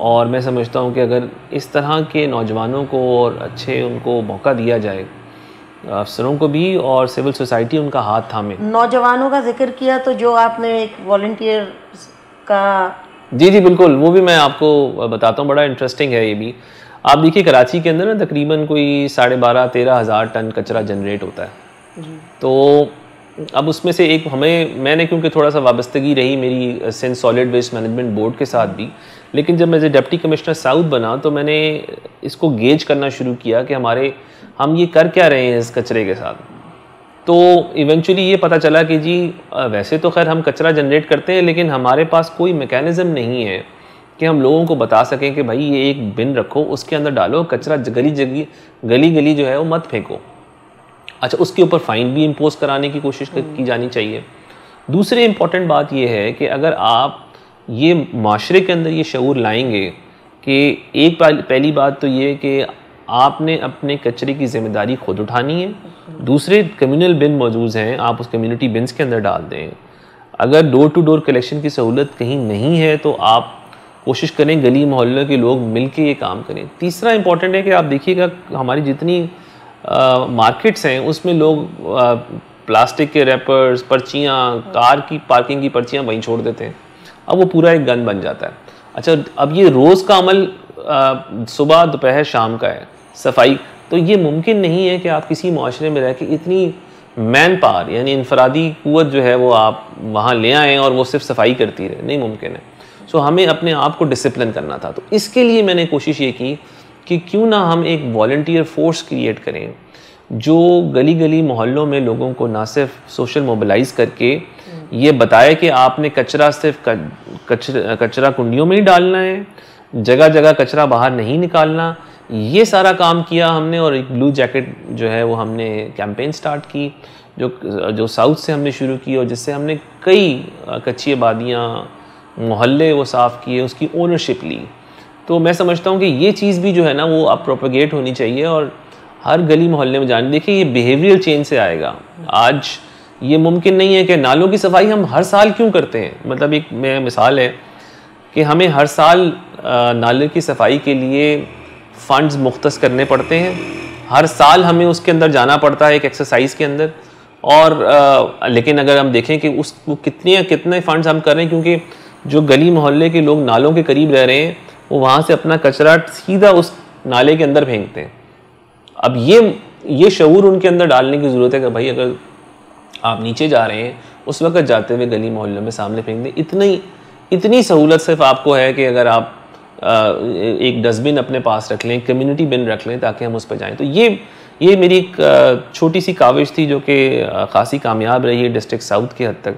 और मैं समझता हूँ कि अगर इस तरह के नौजवानों को और अच्छे उनको मौका दिया जाए, अफसरों को भी और सिविल सोसाइटी उनका हाथ थामे। नौजवानों का जिक्र किया तो जो आपने एक वॉलंटियर का, जी बिल्कुल, वो भी मैं आपको बताता हूँ, बड़ा इंटरेस्टिंग है ये भी। आप देखिए कराची के अंदर ना तकरीबन कोई 12,500-13 हज़ार टन कचरा जनरेट होता है। तो अब उसमें से एक मैंने क्योंकि थोड़ा सा वाबस्तगी रही मेरी Sindh solid waste management board के साथ भी, लेकिन जब मैं डिप्टी कमिश्नर साउथ बना तो मैंने इसको गेज करना शुरू किया कि हम ये कर क्या रहे हैं इस कचरे के साथ। तो इवेंचुअली ये पता चला कि जी वैसे तो खैर हम कचरा जनरेट करते हैं, लेकिन हमारे पास कोई मैकेनिज़्म नहीं है कि हम लोगों को बता सकें कि भाई ये एक बिन रखो, उसके अंदर डालो कचरा, गली जो है वो मत फेंको। अच्छा, उसके ऊपर फ़ाइन भी इम्पोज कराने की कोशिश की जानी चाहिए। दूसरी इम्पॉर्टेंट बात यह है कि अगर आप ये माशरे के अंदर ये शऊर लाएंगे कि पहली बात तो ये कि आपने अपने कचरे की ज़िम्मेदारी खुद उठानी है, दूसरे कम्युनल बिन मौजूद हैं, आप उस कम्युनिटी बिन्स के अंदर डाल दें। अगर डोर टू डोर कलेक्शन की सहूलत कहीं नहीं है तो आप कोशिश करें गली मोहल्ले के लोग मिल के ये काम करें। तीसरा इम्पॉर्टेंट है कि आप देखिएगा हमारी जितनी मार्केट्स हैं उसमें लोग प्लास्टिक के रैपर्स, पर्चियाँ, कार की पार्किंग की पर्चियाँ वहीं छोड़ देते हैं। अब वो पूरा एक गन बन जाता है। अच्छा, अब ये रोज़ का अमल सुबह दोपहर शाम का है सफाई, तो ये मुमकिन नहीं है कि आप किसी माशरे में रह के इतनी मैन पावर यानी इनफरादी कुव्वत जो है वो आप वहाँ ले आएँ और वो सिर्फ सफाई करती रहे, नहीं मुमकिन है। सो हमें अपने आप को डिसिप्लिन करना था। तो इसके लिए मैंने कोशिश ये की कि क्यों ना हम एक वॉलंटियर फोर्स क्रिएट करें जो गली गली मोहल्लों में लोगों को ना सिर्फ सोशल मोबिलाइज करके ये बताए कि आपने कचरा सिर्फ कचरा कुंडियों में ही डालना है, जगह जगह कचरा बाहर नहीं निकालना। ये सारा काम किया हमने, और एक ब्लू जैकेट जो है वो हमने कैंपेन स्टार्ट की जो साउथ से हमने शुरू की, और जिससे हमने कई कच्ची आबादियाँ, मोहल्ले वो साफ़ किए, उसकी ओनरशिप ली। तो मैं समझता हूँ कि ये चीज़ भी जो है ना वो अब प्रोपेगेट होनी चाहिए और हर गली मोहल्ले में जाने। देखिए ये बिहेवियरल चेंज से आएगा। आज ये मुमकिन नहीं है कि नालों की सफाई हम हर साल क्यों करते हैं। मतलब एक मिसाल है कि हमें हर साल नाले की सफाई के लिए फ़ंड्स मुख्तस करने पड़ते हैं, हर साल हमें उसके अंदर जाना पड़ता है एक एक्सरसाइज के अंदर। और लेकिन अगर हम देखें कि वो कितने फ़ंड्स हम कर रहे हैं, क्योंकि जो गली मोहल्ले के लोग नालों के करीब रह रहे हैं वो वहाँ से अपना कचरा सीधा उस नाले के अंदर फेंकते हैं। अब ये शऊर उनके अंदर डालने की ज़रूरत है कि भाई अगर आप नीचे जा रहे हैं उस वक्त जाते हुए गली मोहल्ले में सामने फेंक दें। इतनी सहूलत सिर्फ आपको है कि अगर आप एक डस्टबिन अपने पास रख लें, कम्युनिटी बिन रख लें ताकि हम उस पर जाएं। तो ये मेरी एक छोटी सी काविश थी जो कि खासी कामयाब रही है डिस्ट्रिक्ट साउथ के हद तक,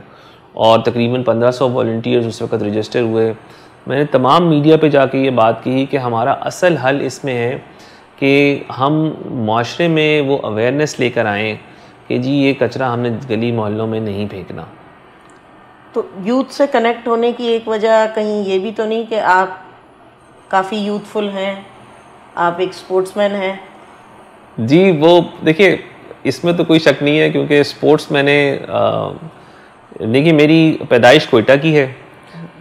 और तकरीबन 1500 वॉलंटियर्स उस वक्त रजिस्टर हुए। मैंने तमाम मीडिया पे जाके ये बात की कि हमारा असल हल इसमें है कि हम माशरे में वो अवेयरनेस लेकर आएँ कि जी ये कचरा हमने गली मोहल्लों में नहीं फेंकना। तो यूथ से कनेक्ट होने की एक वजह कहीं ये भी तो नहीं कि आप काफ़ी यूथफुल हैं, आप एक स्पोर्ट्समैन हैं? जी, वो देखिए इसमें तो कोई शक नहीं है, क्योंकि स्पोर्ट्स देखिए मेरी पैदाइश कोयटा की है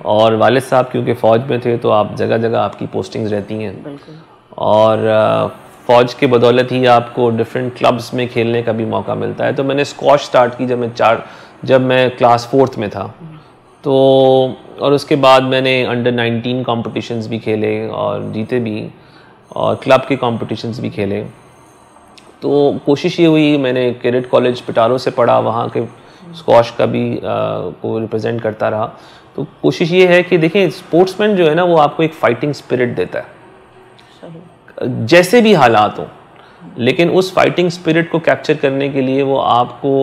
और वालिद साहब क्योंकि फ़ौज में थे तो आप जगह जगह आपकी पोस्टिंग्स रहती हैं, और फ़ौज के बदौलत ही आपको डिफरेंट क्लब्स में खेलने का भी मौका मिलता है। तो मैंने स्क्वॉश स्टार्ट की जब मैं क्लास 4th में था। तो और उसके बाद मैंने अंडर 19 कॉम्पिटिशन्स भी खेले और जीते भी, और क्लब के कॉम्पिटिशन्स भी खेले। तो कोशिश ये हुई, मैंने कैडेट कॉलेज पिटारो से पढ़ा, वहाँ के स्क्वॉश का भी को रिप्रेजेंट करता रहा। तो कोशिश ये है कि देखें स्पोर्ट्समैन जो है ना वो आपको एक फाइटिंग स्पिरिट देता है जैसे भी हालात हों, लेकिन उस फाइटिंग स्पिरिट को कैप्चर करने के लिए वो आपको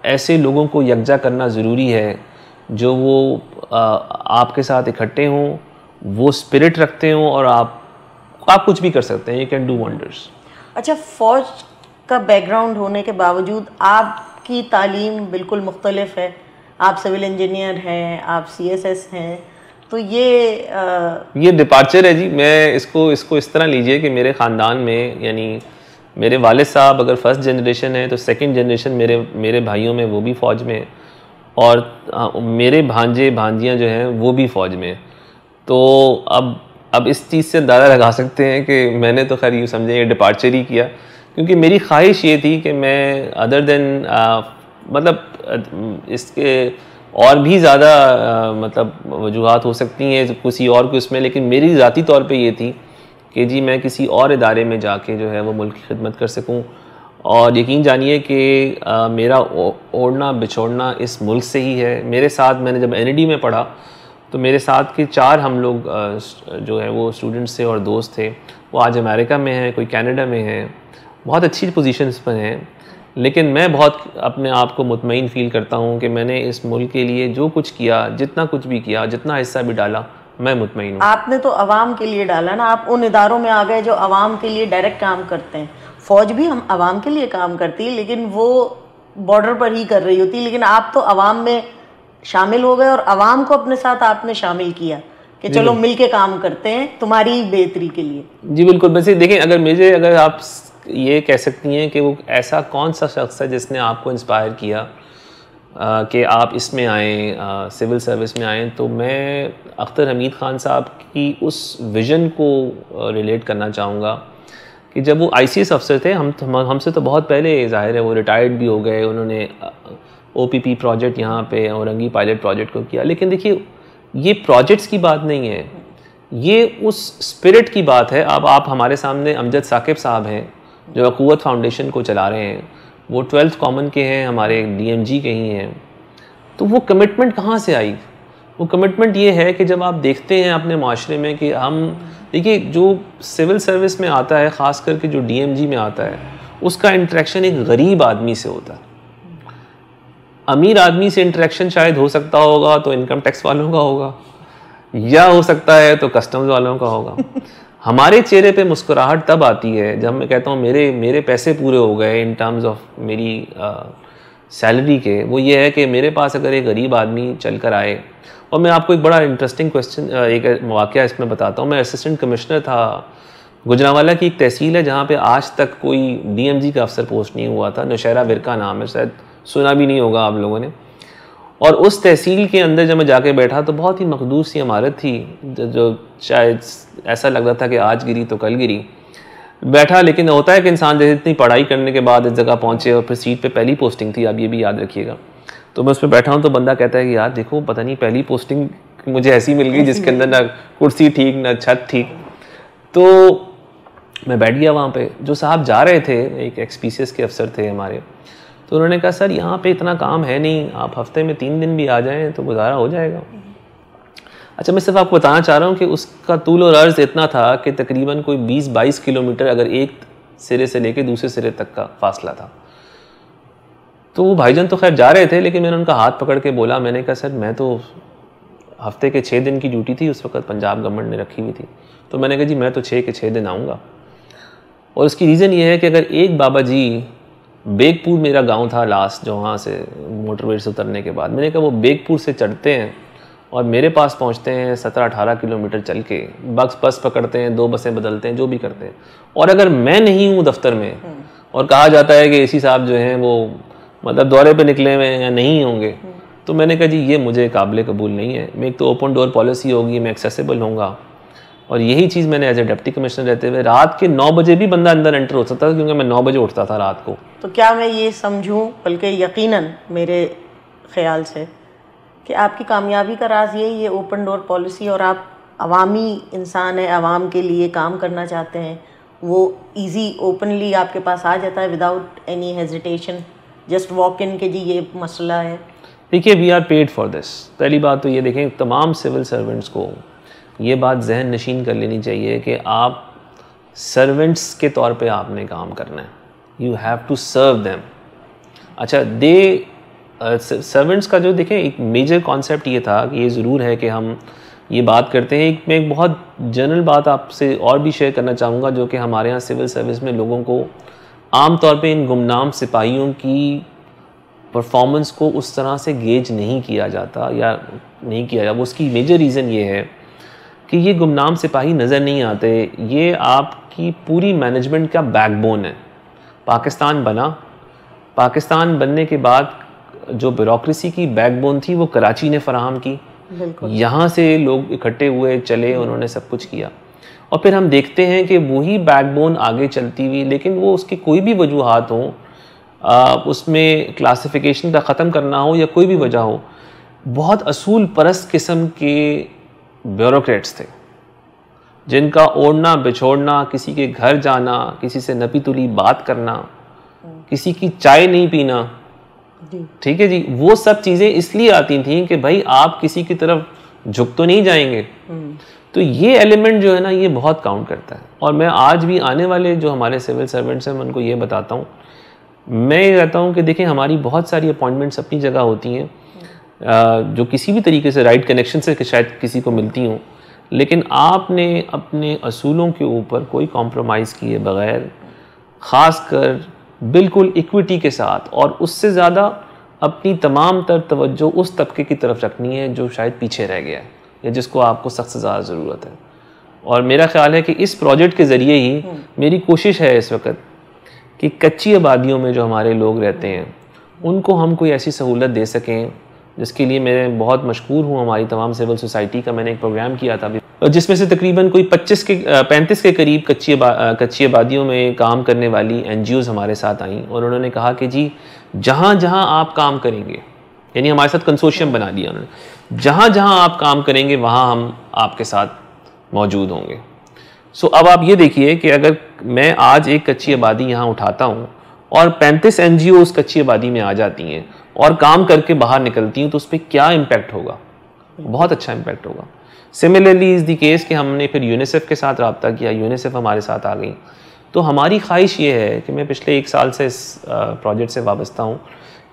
ऐसे लोगों को यकजा करना ज़रूरी है जो वो आपके साथ इकट्ठे हों, वो स्पिरिट रखते हों, और आप कुछ भी कर सकते हैं। You can do wonders. अच्छा, फ़ौज का बैकग्राउंड होने के बावजूद आप आपकी तालीम बिल्कुल मुख्तलिफ है, आप सिविल इंजीनियर हैं, आप CSS हैं, तो ये डिपार्चर है जी। मैं इसको इस तरह लीजिए कि मेरे ख़ानदान में, यानी मेरे वालिद साहब अगर फर्स्ट जनरेशन है तो सेकंड जनरेशन मेरे भाइयों में वो भी फ़ौज में, और मेरे भांजे भांजियाँ जो हैं वो भी फ़ौज में। तो अब इस चीज़ से अंदाज़ा लगा सकते हैं कि मैंने तो खैर यूँ समझे ये डिपार्चर ही किया, क्योंकि मेरी ख्वाहिश ये थी कि मैं अदर देन मतलब इसके और भी ज़्यादा मतलब वजूहात हो सकती हैं किसी और के उसमें, लेकिन मेरी ज़ाती तौर पे ये थी कि जी मैं किसी और इदारे में जाके जो है वो मुल्क की खिदमत कर सकूं। और यकीन जानिए कि मेरा ओढ़ना बिछोड़ना इस मुल्क से ही है। मेरे साथ मैंने जब NED में पढ़ा तो मेरे साथ के 4 हम लोग जो है वो स्टूडेंट्स थे और दोस्त थे, वो आज अमेरिका में हैं, कोई कनाडा में हैं, बहुत अच्छी पोजीशंस पर हैं। लेकिन मैं बहुत अपने आप को मुतमईन फ़ील करता हूँ कि मैंने इस मुल्क के लिए जो कुछ किया, जितना कुछ भी किया, जितना हिस्सा भी डाला, मैं मुतमईन हूँ। आपने तो अवाम के लिए डाला ना, आप उन इदारों में आ गए जो अवाम के लिए डायरेक्ट काम करते हैं। फ़ौज भी हम अवाम के लिए काम करती है, लेकिन वो बॉर्डर पर ही कर रही होती, लेकिन आप तो अवाम में शामिल हो गए और अवाम को अपने साथ आपने शामिल किया कि चलो मिल के काम करते हैं तुम्हारी बेहतरी के लिए। जी बिल्कुल। वैसे देखें, अगर आप ये कह सकती हैं कि वो ऐसा कौन सा शख्स है जिसने आपको इंस्पायर किया कि आप इसमें आएँ, सिविल सर्विस में आएँ, तो मैं अख्तर हमीद ख़ान साहब की उस विज़न को रिलेट करना चाहूँगा कि जब वो ICS अफसर थे, हमसे तो बहुत पहले, ज़ाहिर है वो रिटायर्ड भी हो गए, उन्होंने OPP प्रोजेक्ट यहाँ पे औरंगी पायलट प्रोजेक्ट को किया। लेकिन देखिए ये प्रोजेक्ट्स की बात नहीं है, ये उस स्पिरिट की बात है। अब आप हमारे सामने अमजद साकिब साहब हैं जो अक़ुव्वत फाउंडेशन को चला रहे हैं, वो 12th कॉमन के हैं, हमारे DMG के ही हैं। तो वो कमिटमेंट कहाँ से आई? वो कमिटमेंट ये है कि जब आप देखते हैं अपने माशरे में कि हम, देखिए जो सिविल सर्विस में आता है, ख़ास करके जो DMG में आता है, उसका इंटरेक्शन एक गरीब आदमी से होता है। अमीर आदमी से इंटरेक्शन शायद हो सकता होगा तो इनकम टैक्स वालों का होगा, या हो सकता है तो कस्टम्स वालों का होगा। हमारे चेहरे पे मुस्कुराहट तब आती है जब मैं कहता हूँ मेरे पैसे पूरे हो गए इन टर्म्स ऑफ मेरी सैलरी के। वो ये है कि मेरे पास अगर एक गरीब आदमी चल कर आए, और मैं आपको एक बड़ा इंटरेस्टिंग एक वाक़या इसमें बताता हूँ। मैं असिस्टेंट कमिश्नर था, गुजरांवाला की एक तहसील है जहाँ पे आज तक कोई DMG का अफसर पोस्ट नहीं हुआ था, नौशहरा विरका नाम है, शायद सुना भी नहीं होगा आप लोगों ने। और उस तहसील के अंदर जब मैं जाके बैठा तो बहुत ही मखदूर सी इमारत थी जो शायद ऐसा लग रहा था कि आज गिरी तो कल गिरी। बैठा, लेकिन होता है कि इंसान जैसे इतनी पढ़ाई करने के बाद इस जगह पहुँचे और फिर सीट पे पहली पोस्टिंग थी, आप ये भी याद रखिएगा। तो मैं उस पर बैठा हूँ तो बंदा कहता है कि यार देखो पता नहीं पहली पोस्टिंग मुझे ऐसी मिल गई जिसके अंदर ना कुर्सी ठीक ना छत ठीक। तो मैं बैठ गया वहाँ पे। जो साहब जा रहे थे, एक XPCS के अफसर थे हमारे, तो उन्होंने कहा सर यहाँ पे इतना काम है नहीं, आप हफ्ते में 3 दिन भी आ जाएं तो गुजारा हो जाएगा। अच्छा, मैं सिर्फ आपको बताना चाह रहा हूँ कि उसका तूल और अर्ज़ इतना था कि तकरीबन कोई 20-22 किलोमीटर अगर एक सिरे से लेके दूसरे सिरे तक का फासला था। तो वो भाईजान तो खैर जा रहे थे, लेकिन मैंने उनका हाथ पकड़ के बोला, मैंने कहा सर मैं तो हफ्ते के 6 दिन की ड्यूटी थी उस वक्त पंजाब गवर्नमेंट ने रखी हुई थी, तो मैंने कहा जी मैं तो 6 के 6 दिन आऊँगा। और उसकी रीज़न ये है कि अगर एक बाबा जी, बेगपुर मेरा गांव था लास्ट, जो वहाँ से मोटरवे से उतरने के बाद, मैंने कहा वो बेगपुर से चढ़ते हैं और मेरे पास पहुँचते हैं 17-18 किलोमीटर चल के, बस पकड़ते हैं, 2 बसें बदलते हैं, जो भी करते हैं, और अगर मैं नहीं हूँ दफ्तर में और कहा जाता है कि AC साहब जो हैं वो मतलब दौरे पे निकले हुए हैं या नहीं होंगे, तो मैंने कहा जी ये मुझे काबिल कबूल नहीं है। मैं एक तो ओपन डोर पॉलिसी होगी, मैं एक्सेसिबल होऊंगा, और यही चीज़ मैंने एज ए डिप्टी कमिश्नर रहते हुए, रात के 9 बजे भी बंदा अंदर एंटर हो सकता था क्योंकि मैं 9 बजे उठता था रात को। तो क्या मैं ये समझूं, बल्कि यकीनन मेरे ख्याल से, कि आपकी कामयाबी का राज यही है, ओपन डोर पॉलिसी, और आप अवामी इंसान हैं, आवाम के लिए काम करना चाहते हैं, वो इजी ओपनली आपके पास आ जाता है without any hesitation, just walk in के जी ये मसला है। देखिए we are paid for this. पहली बात तो ये देखें, तमाम सिविल सर्वेंट्स को ये बात जहन नशीन कर लेनी चाहिए कि आप सर्वेंट्स के तौर पे आपने काम करना है, you have to serve them. अच्छा, सर्वेंट्स का जो देखें एक मेजर कॉन्सेप्ट ये था कि ये ज़रूर है कि हम ये बात करते हैं, मैं एक बहुत जनरल बात आपसे और भी शेयर करना चाहूँगा, जो कि हमारे यहाँ सिविल सर्विस में लोगों को आम तौर पे इन गुमनाम सिपाहियों की परफॉर्मेंस को उस तरह से गेज नहीं किया जाता या नहीं किया जाता। उसकी मेजर रीज़न ये है कि ये गुमनाम सिपाही नज़र नहीं आते। ये आपकी पूरी मैनेजमेंट का बैकबोन है। पाकिस्तान बना, पाकिस्तान बनने के बाद जो ब्यूरोक्रेसी की बैकबोन थी वो कराची ने फराहम की। यहाँ से लोग इकट्ठे हुए, चले, उन्होंने सब कुछ किया। और फिर हम देखते हैं कि वही बैकबोन आगे चलती हुई, लेकिन वो उसकी कोई भी वजूहात हो, उसमें क्लासिफिकेशन का ख़त्म करना हो या कोई भी वजह हो, बहुत असूल परस्त किस्म के ब्यूरोक्रेट्स थे जिनका ओढ़ना बिछोड़ना, किसी के घर जाना, किसी से नपी तुली बात करना, किसी की चाय नहीं पीना, ठीक है जी, वो सब चीज़ें इसलिए आती थी कि भाई आप किसी की तरफ झुक तो नहीं जाएंगे। तो ये एलिमेंट जो है ना, ये बहुत काउंट करता है। और मैं आज भी आने वाले जो हमारे सिविल सर्वेंट्स हैं, मैं उनको ये बताता हूँ, मैं ये कहता हूँ कि देखिए हमारी बहुत सारी अपॉइंटमेंट्स अपनी जगह होती हैं जो किसी भी तरीके से राइट कनेक्शन से शायद किसी को मिलती हों, लेकिन आपने अपने असूलों के ऊपर कोई कॉम्प्रोमाइज़ किए बग़ैर, ख़ासकर बिल्कुल इक्विटी के साथ, और उससे ज़्यादा अपनी तमाम तर तवज्जो उस तबके की तरफ रखनी है जो शायद पीछे रह गया है या जिसको आपको सख्त से ज़्यादा ज़रूरत है। और मेरा ख़्याल है कि इस प्रोजेक्ट के ज़रिए ही मेरी कोशिश है इस वक्त कि कच्ची आबादियों में जो हमारे लोग रहते हैं उनको हम कोई ऐसी सहूलत दे सकें, जिसके लिए मैं बहुत मशकूर हूँ हमारी तमाम सिविल सोसाइटी का। मैंने एक प्रोग्राम किया था जिसमें से तकरीबन कोई 35 के करीब कच्ची आबादियों में काम करने वाली NGOs हमारे साथ आईं और उन्होंने कहा कि जी जहाँ जहाँ आप काम करेंगे, यानी हमारे साथ कंसोर्शियम बना दिया उन्होंने, जहाँ जहाँ आप काम करेंगे वहाँ हम आपके साथ मौजूद होंगे। सो अब आप ये देखिए कि अगर मैं आज एक कच्ची आबादी यहाँ उठाता हूँ और 35 NGO उस कच्ची आबादी में आ जाती हैं और काम करके बाहर निकलती हैं, तो उस पर क्या इम्पैक्ट होगा? बहुत अच्छा इम्पैक्ट होगा। सिमिलरली इज़ दी केस कि हमने फिर यूनिसेफ के साथ रब्ता किया, यूनिसेफ हमारे साथ आ गई। तो हमारी ख्वाहिश ये है कि मैं पिछले 1 साल से इस प्रोजेक्ट से वाबस्ता हूँ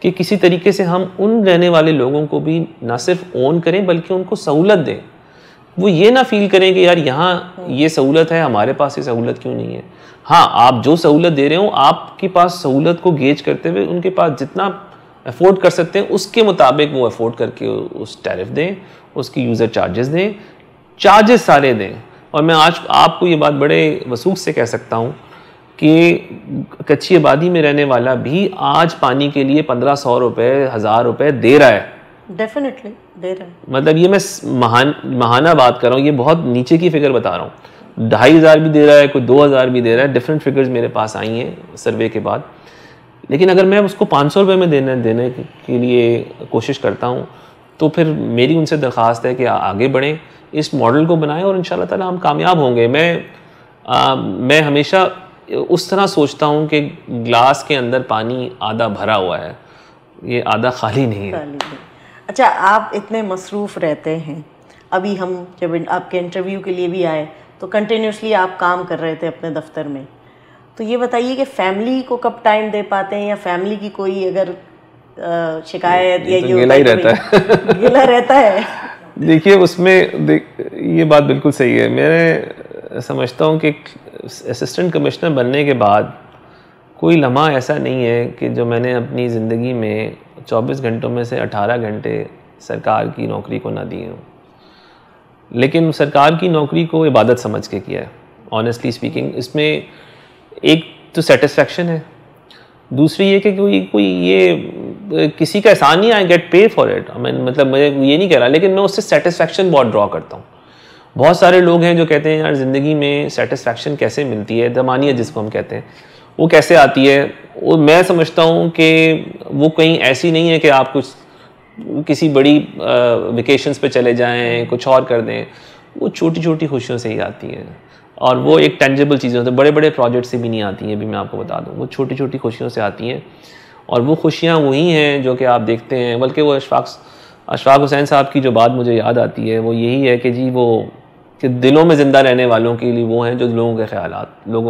कि किसी तरीके से हम उन रहने वाले लोगों को भी ना सिर्फ ओन करें बल्कि उनको सहूलत दें। वो ये ना फील करें कि यार यहाँ ये सहूलत है, हमारे पास ये सहूलत क्यों नहीं है। हाँ, आप जो सहूलत दे रहे हो, आपके पास सहूलत को गेज करते हुए उनके पास जितना अफोर्ड कर सकते हैं उसके मुताबिक वो अफोर्ड करके उस टैरिफ दें, उसकी यूज़र चार्जेस दें, चार्जेस सारे दें। और मैं आज आपको ये बात बड़े वसूख से कह सकता हूँ कि कच्ची आबादी में रहने वाला भी आज पानी के लिए 1500 रुपये, 1000 रुपये दे रहा है। डेफिनेटली दे रहा है। मतलब ये मैं महाना बात कर रहा हूँ, ये बहुत नीचे की फिगर बता रहा हूँ। 2500 भी दे रहा है, कोई 2000 भी दे रहा है। डिफरेंट फिगर्स मेरे पास आई हैं सर्वे के बाद। लेकिन अगर मैं उसको 500 रुपये में देने के लिए कोशिश करता हूँ, तो फिर मेरी उनसे दरख्वास्त है कि आगे बढ़ें, इस मॉडल को बनाएं और इंशाल्लाह ताला हम कामयाब होंगे। मैं हमेशा उस तरह सोचता हूँ कि ग्लास के अंदर पानी आधा भरा हुआ है, ये आधा खाली नहीं है। अच्छा, आप इतने मसरूफ़ रहते हैं, अभी हम जब आपके इंटरव्यू के लिए भी आए तो कंटिन्यूसली आप काम कर रहे थे अपने दफ्तर में, तो ये बताइए कि फैमिली को कब टाइम दे पाते हैं, या फैमिली की कोई अगर शिकायत या ये गिला ही रहता है गिला रहता है। देखिए उसमें ये बात बिल्कुल सही है। मैं समझता हूँ कि असिस्टेंट कमिश्नर बनने के बाद कोई लम्हा ऐसा नहीं है कि जो मैंने अपनी ज़िंदगी में 24 घंटों में से 18 घंटे सरकार की नौकरी को ना दिए हों। लेकिन सरकार की नौकरी को इबादत समझ के किया है, ऑनेस्टली स्पीकिंग। इसमें एक तो सेटिस्फेक्शन है, दूसरी ये कि कोई ये किसी का एहसान नहीं, आई गेट पे फॉर इट। मतलब मैं ये नहीं कह रहा, लेकिन मैं उससे सेटिस्फेक्शन बहुत ड्रॉ करता हूँ। बहुत सारे लोग हैं जो कहते हैं यार ज़िंदगी में सेटिस्फेक्शन कैसे मिलती है, दमानियत जिसको हम कहते हैं, वो कैसे आती है। वो मैं समझता हूँ कि वो कहीं ऐसी नहीं है कि आप कुछ किसी बड़ी वेकेशंस पे चले जाएं, कुछ और कर दें। वो छोटी छोटी खुशियों से ही आती हैं, और वो एक टेंजिबल चीज़ें, तो बड़े बड़े प्रोजेक्ट से भी नहीं आती हैं। भी मैं आपको बता दूँ, वो छोटी छोटी खुशियों से आती हैं, और वो खुशियाँ वही हैं जो कि आप देखते हैं। बल्कि वो अशफाक हुसैन साहब की जो बात मुझे याद आती है वो यही है कि जी वो कि दिलों में ज़िंदा रहने वालों के लिए वो हैं जो लोगों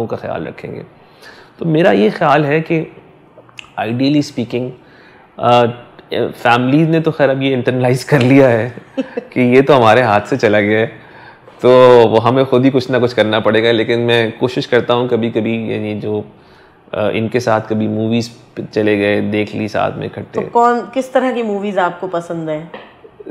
का ख्याल रखेंगे। तो मेरा ये ख्याल है कि आइडियली स्पीकिंग फैमिलीज़ ने तो खैर अब ये इंटरनलाइज कर लिया है कि ये तो हमारे हाथ से चला गया है, तो वो हमें खुद ही कुछ ना कुछ करना पड़ेगा। लेकिन मैं कोशिश करता हूँ कभी कभी, यानी जो इनके साथ कभी मूवीज़ चले गए, देख ली साथ में इकट्ठे। तो किस तरह की मूवीज़ आपको पसंद है,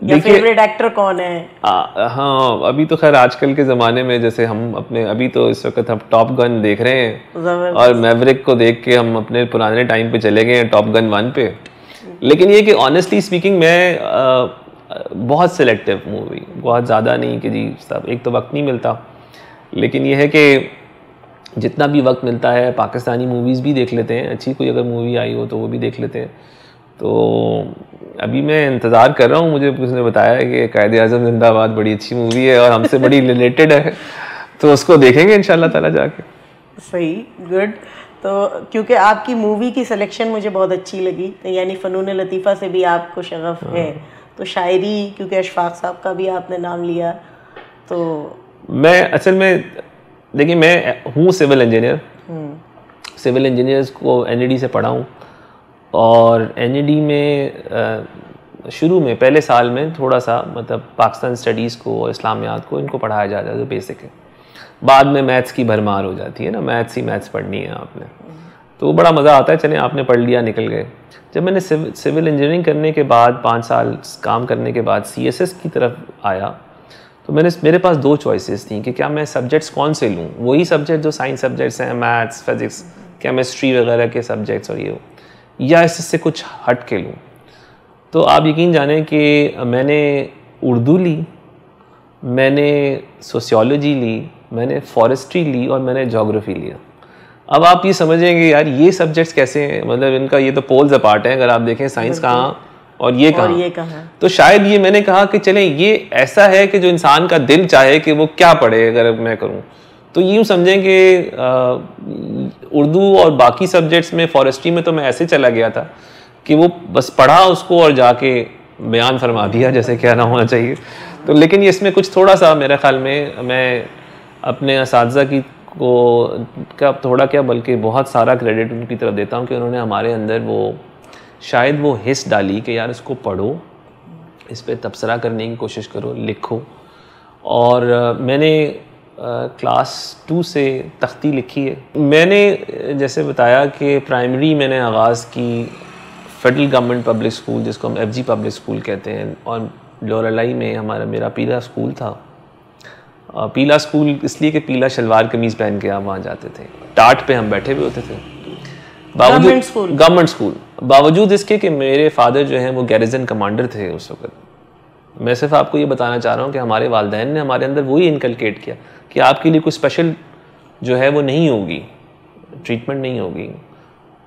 या फेवरेट एक्टर कौन है? हाँ, अभी तो खैर आजकल के ज़माने में जैसे हम अपने अभी तो इस वक्त हम टॉप गन देख रहे हैं और मैवरिक को देख के हम अपने पुराने टाइम पे चले गए हैं टॉप गन 1 पे। लेकिन ये कि ऑनेस्टली स्पीकिंग मैं बहुत सिलेक्टिव मूवी, बहुत ज़्यादा नहीं कि जी सब, एक तो वक्त नहीं मिलता, लेकिन ये है कि जितना भी वक्त मिलता है पाकिस्तानी मूवीज़ भी देख लेते हैं, अच्छी कोई अगर मूवी आई हो तो वो भी देख लेते हैं। तो अभी मैं इंतज़ार कर रहा हूँ, मुझे किसी ने बताया है कि कायद-ए-आज़म जिंदाबाद बड़ी अच्छी मूवी है और हमसे बड़ी रिलेटेड है, तो उसको देखेंगे इंशाल्लाह ताला जाके। सही, गुड। तो क्योंकि आपकी मूवी की सिलेक्शन मुझे बहुत अच्छी लगी, यानी फ़नून लतीफ़ा से भी आपको शगफ़ है, तो शायरी, क्योंकि अशफाक साहब का भी आपने नाम लिया, तो मैं असल में देखिए मैं हूँ सिविल इंजीनियर, सिविल इंजीनियर्स को NED से पढ़ा हूँ और NED में शुरू में पहले साल में थोड़ा सा मतलब पाकिस्तान स्टडीज़ को और इस्लामियात को इनको पढ़ाया जाता है जो बेसिक है। बाद में मैथ्स की भरमार हो जाती है ना, मैथ्स ही मैथ्स पढ़नी है आपने, तो बड़ा मज़ा आता है, चलें आपने पढ़ लिया निकल गए। जब मैंने सिविल इंजीनियरिंग करने के बाद 5 साल काम करने के बाद CSS की तरफ आया तो मेरे पास 2 चॉइसेस थी कि क्या मैं सब्जेक्ट्स कौन से लूँ, वही सब्जेक्ट जो साइंस सब्जेक्ट्स हैं, मैथ्स, फिज़िक्स, केमिस्ट्री वगैरह के सब्जेक्ट्स और ये हो, या इससे कुछ हट के लूँ। तो आप यकीन जानें कि मैंने उर्दू ली, मैंने सोशियोलॉजी ली, मैंने फॉरेस्ट्री ली और मैंने जोग्राफ़ी लिया। अब आप ये समझेंगे यार ये सब्जेक्ट्स कैसे हैं, मतलब इनका ये तो पोल्स अपार्ट हैं, अगर आप देखें साइंस कहाँ और ये कहाँ। तो शायद ये मैंने कहा कि चलें ये ऐसा है कि जो इंसान का दिल चाहे कि वो क्या पढ़े अगर मैं करूँ, तो यूँ समझें कि उर्दू और बाकी सब्जेक्ट्स में, फॉरेस्ट्री में तो मैं ऐसे चला गया था कि वो बस पढ़ा उसको और जाके बयान फरमा दिया जैसे कहना होना चाहिए। तो लेकिन इसमें कुछ थोड़ा सा मेरे ख्याल में मैं अपने असातिज़ा की को का थोड़ा क्या बल्कि बहुत सारा क्रेडिट उनकी तरफ देता हूँ कि उन्होंने हमारे अंदर वो शायद वो हिस्स डाली कि यार इसको पढ़ो, इस पे तबसरा करने की कोशिश करो, लिखो। और मैंने क्लास 2 से तख्ती लिखी है। मैंने जैसे बताया कि प्राइमरी मैंने आगाज़ की फेडरल गवर्नमेंट पब्लिक स्कूल जिसको हम FG पब्लिक स्कूल कहते हैं, और लोरालाई में मेरा पीला स्कूल था। पीला स्कूल इसलिए कि पीला शलवार कमीज़ पहन के आप वहाँ जाते थे, टाट पे हम बैठे हुए होते थे। गवर्नमेंट स्कूल बावजूद इसके कि मेरे फादर जो हैं वो गैरिजन कमांडर थे उस वक्त। मैं सिर्फ आपको ये बताना चाह रहा हूँ कि हमारे वालिदैन ने हमारे अंदर वही इनकलकेट किया कि आपके लिए कोई स्पेशल जो है वो नहीं होगी, ट्रीटमेंट नहीं होगी।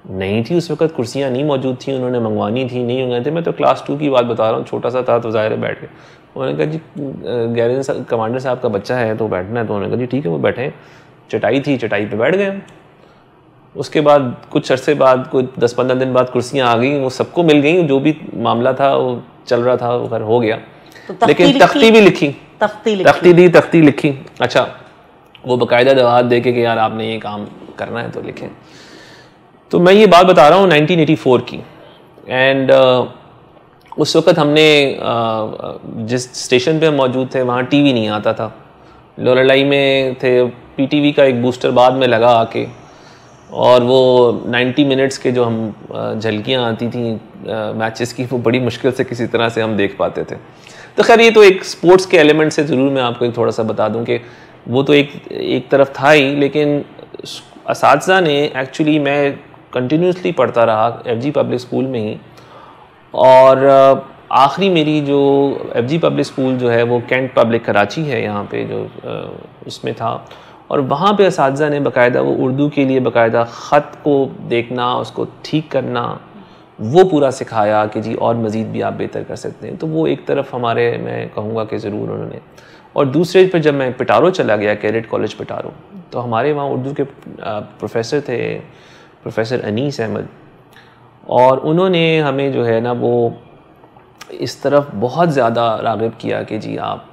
नहीं थी उस वक्त, कुर्सियाँ नहीं मौजूद थी, उन्होंने मंगवानी थी, नहीं मंगाए थे। मैं तो क्लास 2 की बात बता रहा हूँ, छोटा सा था तो ज़ाहिर है बैठ के उन्होंने कहा जी गैरिजन कमांडर साहब का बच्चा है तो बैठना है, तो उन्होंने कहा जी ठीक है। वो बैठे, चटाई थी, चटाई पे बैठ गए। उसके बाद कुछ अरसे बाद, कुछ 10-15 दिन बाद कुर्सियाँ आ गई, वो सबको मिल गई, जो भी मामला था वो चल रहा था वो हो गया। तो लेकिन तख्ती भी लिखी, तख्ती लिखी। अच्छा, वो बाकायदा दवात दे के कि यार आपने ये काम करना है तो लिखें। तो मैं ये बात बता रहा हूँ 1984 की। एंड उस वक़्त हमने जिस स्टेशन पे हम मौजूद थे वहाँ टीवी नहीं आता था। लोरालाई में थे, PTV का एक बूस्टर बाद में लगा आके, और वो 90 मिनट्स के जो हम झलकियाँ आती थी मैचेस की, वो बड़ी मुश्किल से किसी तरह से हम देख पाते थे। तो खैर ये तो एक स्पोर्ट्स के एलिमेंट से ज़रूर मैं आपको एक थोड़ा सा बता दूं कि वो तो एक तरफ था ही, लेकिन असातिज़ा ने एक्चुअली, मैं कंटिन्यूसली पढ़ता रहा FG पब्लिक स्कूल में ही, और आखिरी मेरी जो FG पब्लिक स्कूल जो है वो कैंट पब्लिक कराची है यहाँ पे जो उसमें था, और वहाँ पे असातिज़ा ने बाकायदा वो उर्दू के लिए बाकायदा ख़त को देखना, उसको ठीक करना, वो पूरा सिखाया कि जी और मज़ीद भी आप बेहतर कर सकते हैं। तो वो एक तरफ हमारे, मैं कहूँगा कि ज़रूर उन्होंने। और दूसरे पर जब मैं पिटारो चला गया, कैडेट कॉलेज पिटारो, तो हमारे वहाँ उर्दू के प्रोफेसर थे, प्रोफेसर अनीस अहमद, और उन्होंने हमें जो है ना वो इस तरफ बहुत ज़्यादा राग़िब किया कि जी आप,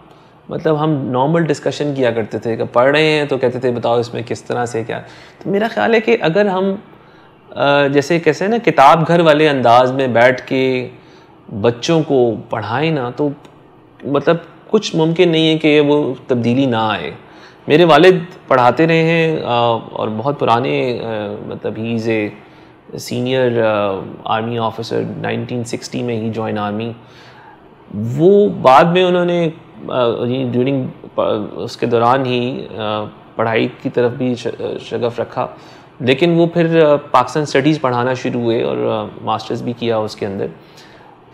मतलब हम नॉर्मल डिस्कशन किया करते थे कि पढ़ रहे हैं तो कहते थे बताओ इसमें किस तरह से क्या। तो मेरा ख़्याल है कि अगर हम जैसे कैसे ना किताब घर वाले अंदाज में बैठ के बच्चों को पढ़ाएं ना, तो मतलब कुछ मुमकिन नहीं है कि वो तब्दीली ना आए। मेरे वालिद पढ़ाते रहे हैं और बहुत पुराने मतलब he is a senior army officer, 1960 में ही जॉइन आर्मी। वो बाद में उन्होंने ड्यूरिंग उसके दौरान ही पढ़ाई की तरफ भी शगफ रखा, लेकिन वो फिर पाकिस्तान स्टडीज़ पढ़ाना शुरू हुए और मास्टर्स भी किया उसके अंदर।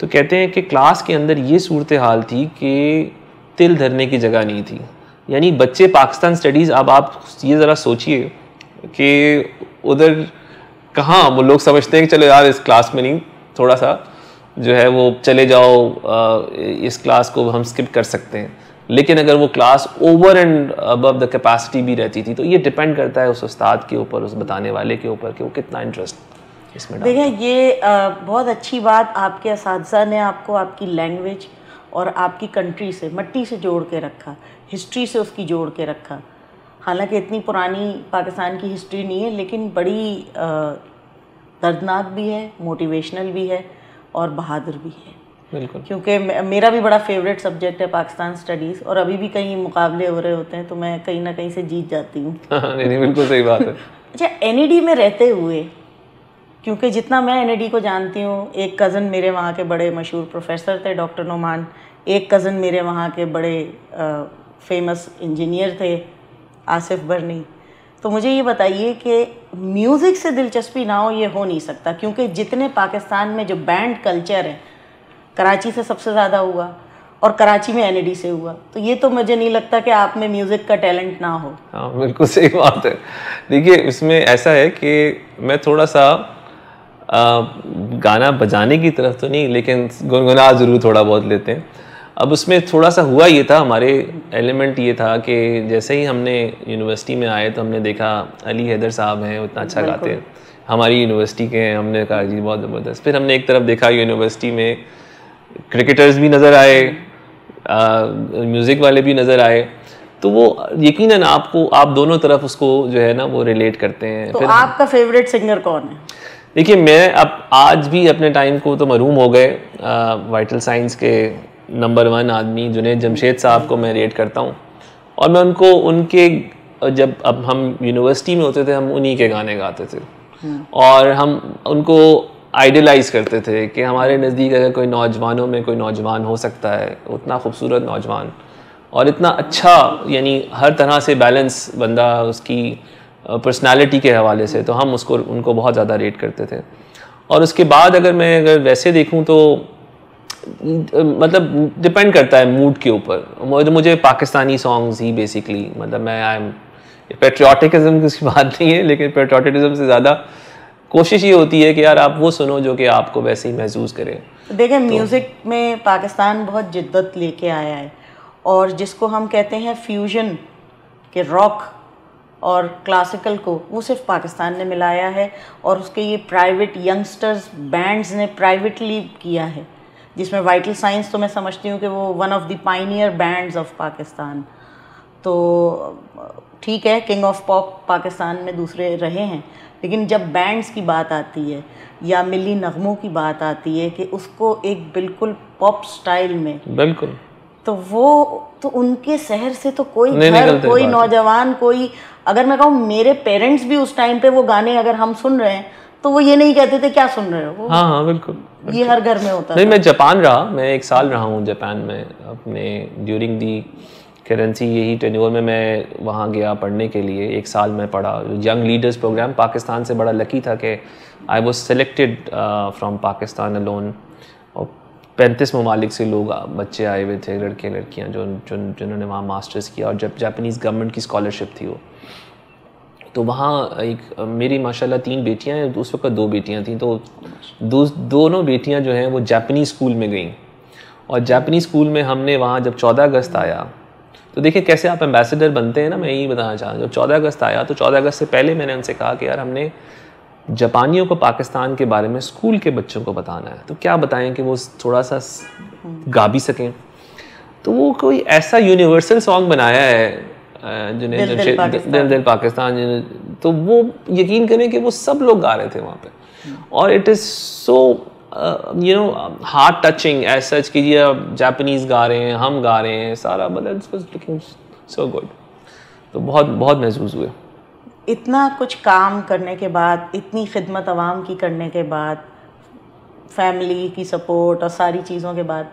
तो कहते हैं कि क्लास के अंदर ये सूरत हाल थी कि तिल धरने की जगह नहीं थी। यानी बच्चे पाकिस्तान स्टडीज़, अब आप ये ज़रा सोचिए कि उधर कहाँ वो लोग समझते हैं कि चलो यार इस क्लास में नहीं, थोड़ा सा जो है वो चले जाओ, इस क्लास को हम स्किप कर सकते हैं। लेकिन अगर वो class over and above the capacity भी रहती थी, तो ये डिपेंड करता है उस उस्ताद के ऊपर, उस बताने वाले के ऊपर कि वो कितना इंटरेस्ट इसमें डालते हैं। देखिए ये बहुत अच्छी बात आपके असातिज़ा ने आपको आपकी लैंग्वेज और आपकी कंट्री से, मट्टी से जोड़ के रखा, हिस्ट्री से उसकी जोड़ के रखा। हालांकि इतनी पुरानी पाकिस्तान की हिस्ट्री नहीं है, लेकिन बड़ी दर्दनाक भी है, मोटिवेशनल भी है और बहादुर भी है। बिल्कुल, क्योंकि मेरा भी बड़ा फेवरेट सब्जेक्ट है पाकिस्तान स्टडीज़, और अभी भी कहीं मुकाबले हो रहे होते हैं तो मैं कहीं ना कहीं से जीत जाती हूँ। नहीं, बिल्कुल सही बात है। अच्छा, एनईडी में रहते हुए, क्योंकि जितना मैं एनईडी को जानती हूँ, एक कज़न मेरे वहाँ के बड़े मशहूर प्रोफेसर थे डॉक्टर नोमान, एक कज़न मेरे वहाँ के बड़े फेमस इंजीनियर थे आसिफ बरनी। तो मुझे ये बताइए कि म्यूज़िक से दिलचस्पी ना हो, ये हो नहीं सकता, क्योंकि जितने पाकिस्तान में जो बैंड कल्चर है, कराची से सबसे ज़्यादा हुआ और कराची में एनईडी से हुआ, तो ये तो मुझे नहीं लगता कि आप में म्यूज़िक का टैलेंट ना हो। हाँ, बिल्कुल सही बात है। देखिए इसमें ऐसा है कि मैं थोड़ा सा गाना बजाने की तरफ तो नहीं, लेकिन गुनगुना ज़रूर थोड़ा बहुत लेते हैं। अब उसमें थोड़ा सा हुआ ये था, हमारे एलिमेंट ये था कि जैसे ही हमने यूनिवर्सिटी में आए तो हमने देखा अली हैदर साहब हैं, इतना अच्छा गाते हैं, हमारी यूनिवर्सिटी के हैं। हमने कहा जी बहुत ज़बरदस्त। फिर हमने एक तरफ देखा यूनिवर्सिटी में क्रिकेटर्स भी नज़र आए, म्यूज़िक वाले भी नज़र आए, तो वो यकीनन आपको, आप दोनों तरफ उसको जो है ना वो रिलेट करते हैं। तो फिर आपका फेवरेट सिंगर कौन है? देखिए मैं अब आज भी अपने टाइम को तो मरूम हो गए, वाइटल साइंस के नंबर 1 आदमी जुनैद जमशेद साहब को मैं रेट करता हूँ, और मैं उनको उनके, जब अब हम यूनिवर्सिटी में होते थे हम उन्हीं के गाने गाते थे और हम उनको आइडलाइज करते थे कि हमारे नज़दीक अगर कोई नौजवानों में कोई नौजवान हो सकता है, उतना खूबसूरत नौजवान और इतना अच्छा, यानी हर तरह से बैलेंस बंदा उसकी पर्सनालिटी के हवाले से, तो हम उसको उनको बहुत ज़्यादा रेट करते थे। और उसके बाद अगर वैसे देखूं तो मतलब डिपेंड करता है मूड के ऊपर। मुझे पाकिस्तानी सॉन्ग्स ही बेसिकली, मतलब मैं आई एम पेट्रियाटिज्म की बात नहीं है, लेकिन पेट्रियाटिज्म से ज़्यादा कोशिश ये होती है कि यार आप वो सुनो जो कि आपको वैसे ही महसूस करे। देखें, म्यूज़िक में पाकिस्तान बहुत जिद्दत लेके आया है, और जिसको हम कहते हैं फ्यूजन के रॉक और क्लासिकल को, वो सिर्फ पाकिस्तान ने मिलाया है, और उसके ये प्राइवेट यंगस्टर्स बैंड्स ने प्राइवेटली किया है, जिसमें वाइटल साइंस तो मैं समझती हूँ कि वो one of the pioneer bands of Pakistan. तो ठीक है, किंग ऑफ पॉप पाकिस्तान में दूसरे रहे हैं, लेकिन जब बैंड्स की बात आती है या मिली नगमों की बात आती है कि उसको एक बिल्कुल पॉप स्टाइल में, बिल्कुल, तो वो तो उनके शहर से तो कोई घर, कोई नौजवान, कोई, अगर मैं कहूँ मेरे पेरेंट्स भी उस टाइम पे वो गाने अगर हम सुन रहे हैं तो वो ये नहीं कहते थे क्या सुन रहे हो। हाँ, बिल्कुल, ये हर घर में होता नहीं था। मैं जापान रहा, मैं 1 साल रहा हूँ जापान में अपने ड्यूरिंग दी करेंसी, यही टेन्योर में मैं वहाँ गया पढ़ने के लिए। 1 साल मैं पढ़ा यंग लीडर्स प्रोग्राम। पाकिस्तान से बड़ा लकी था कि I was selected from Pakistan alone, और 35 ममालिक से लोग, बच्चे आए हुए थे, लड़के लड़कियाँ जिन्होंने वहाँ मास्टर्स किया, और जब जापानीज़ गवर्नमेंट की स्कॉलरशिप थी वो, तो वहाँ एक मेरी माशाल्लाह 3 बेटियाँ हैं, उस वक्त 2 बेटियाँ थीं, तो दोनों बेटियाँ जो हैं वो जापानीज़ स्कूल में गईं। और जापानीज़ स्कूल में हमने वहाँ जब 14 अगस्त आया, तो देखिए कैसे आप एम्बेसडर बनते हैं ना, मैं यही बताना चाह रहा हूँ। जब 14 अगस्त आया तो 14 अगस्त से पहले मैंने उनसे कहा कि यार हमने जापानियों को पाकिस्तान के बारे में स्कूल के बच्चों को बताना है, तो क्या बताएं कि वो थोड़ा सा गा भी सकें। तो वो कोई ऐसा यूनिवर्सल सॉन्ग बनाया है जुनैद जमशेद, दिल पाकिस्तान, तो वो यकीन करें कि वो सब लोग गा रहे थे वहाँ पे, और it is so you know heart touching as such कि ये जापानीज़ गा रहे हैं, हम गा रहे हैं, सारा मतलब it's was looking so good. तो बहुत बहुत महसूस हुए। इतना कुछ काम करने के बाद, इतनी खिदमत आवाम की करने के बाद, फैमिली की सपोर्ट और सारी चीज़ों के बाद,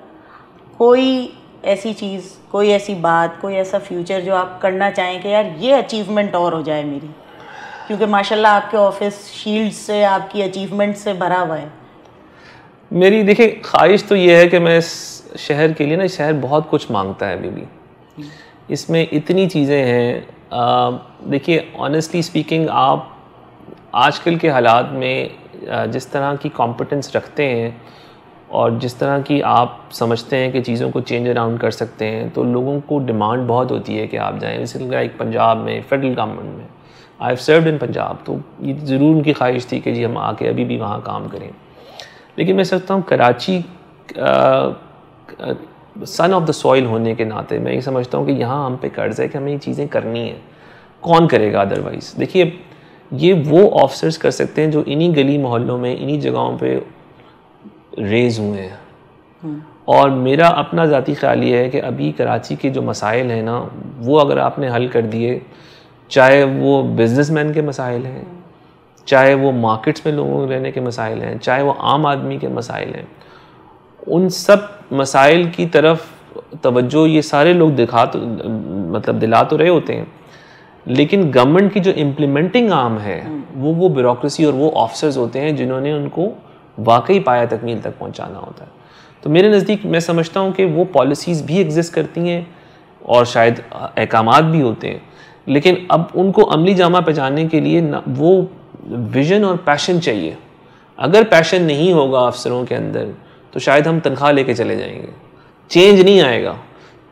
कोई ऐसी चीज़, कोई ऐसी बात, कोई ऐसा फ्यूचर जो आप करना चाहें कि यार ये अचीवमेंट और हो जाए मेरी, क्योंकि माशाल्लाह आपके ऑफिस शील्ड से, आपकी अचीवमेंट से भरा हुआ है। मेरी देखिए ख्वाहिश तो ये है कि मैं इस शहर के लिए ना, शहर बहुत कुछ मांगता है अभी भी, इसमें इतनी चीज़ें हैं। देखिए ऑनेस्टली स्पीकिंग, आप आजकल के हालात में जिस तरह की कॉम्पिटेंस रखते हैं और जिस तरह की आप समझते हैं कि चीज़ों को चेंज अराउंड कर सकते हैं, तो लोगों को डिमांड बहुत होती है कि आप जाएं। जैसे लाइक पंजाब में, फेडरल गवर्नमेंट में, I have served in Punjab, तो ये ज़रूर उनकी ख्वाहिश थी कि जी हम आके अभी भी वहाँ काम करें। लेकिन मैं सोचता हूँ Karachi son of the soil होने के नाते मैं ये समझता हूँ कि यहाँ हम पे कर्ज है कि हमें ये चीज़ें करनी है। कौन करेगा अदरवाइज़? देखिए ये वो ऑफिसर्स कर सकते हैं जो इन्हीं गली मोहल्लों में, इन्हीं जगहों पे रेज़ हुए हैं। और मेरा अपना ज़ाती ख्याल ये है कि अभी कराची के जो मसाइल हैं ना, वो अगर आपने हल कर दिए, चाहे वो बिजनेसमैन के मसाइल हैं, चाहे वो मार्केट्स में लोगों के रहने के मसाइल हैं, चाहे वो आम आदमी के मसाइल हैं, उन सब मसाइल की तरफ तवज्जो ये सारे लोग दिला तो रहे होते हैं, लेकिन गवर्नमेंट की जो इम्प्लीमेंटिंग आर्म है वो ब्यूरोक्रेसी और वो ऑफिसर्स होते हैं जिन्होंने उनको वाकई पाया तकमील तक पहुंचाना होता है। तो मेरे नज़दीक मैं समझता हूँ कि वो पॉलिसीज़ भी एग्जिस्ट करती हैं और शायद अहकामात भी होते हैं, लेकिन अब उनको अमली जामा पहचानने के लिए वो विज़न और पैशन चाहिए। अगर पैशन नहीं होगा अफसरों के अंदर तो शायद हम तनख्वाह लेके चले जाएंगे, चेंज नहीं आएगा।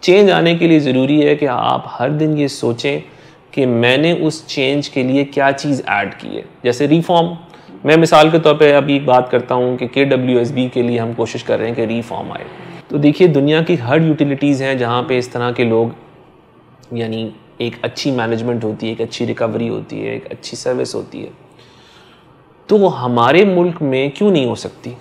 चेंज आने के लिए ज़रूरी है कि आप हर दिन ये सोचें कि मैंने उस चेंज के लिए क्या चीज़ ऐड की है। जैसे रिफॉर्म, मैं मिसाल के तौर पे अभी बात करता हूँ कि KWSB के लिए हम कोशिश कर रहे हैं कि रिफॉर्म आए। तो देखिए दुनिया की हर यूटिलिटीज़ हैं जहाँ पे इस तरह के लोग, यानी एक अच्छी मैनेजमेंट होती है, एक अच्छी रिकवरी होती है, एक अच्छी सर्विस होती है, तो हमारे मुल्क में क्यों नहीं हो सकती?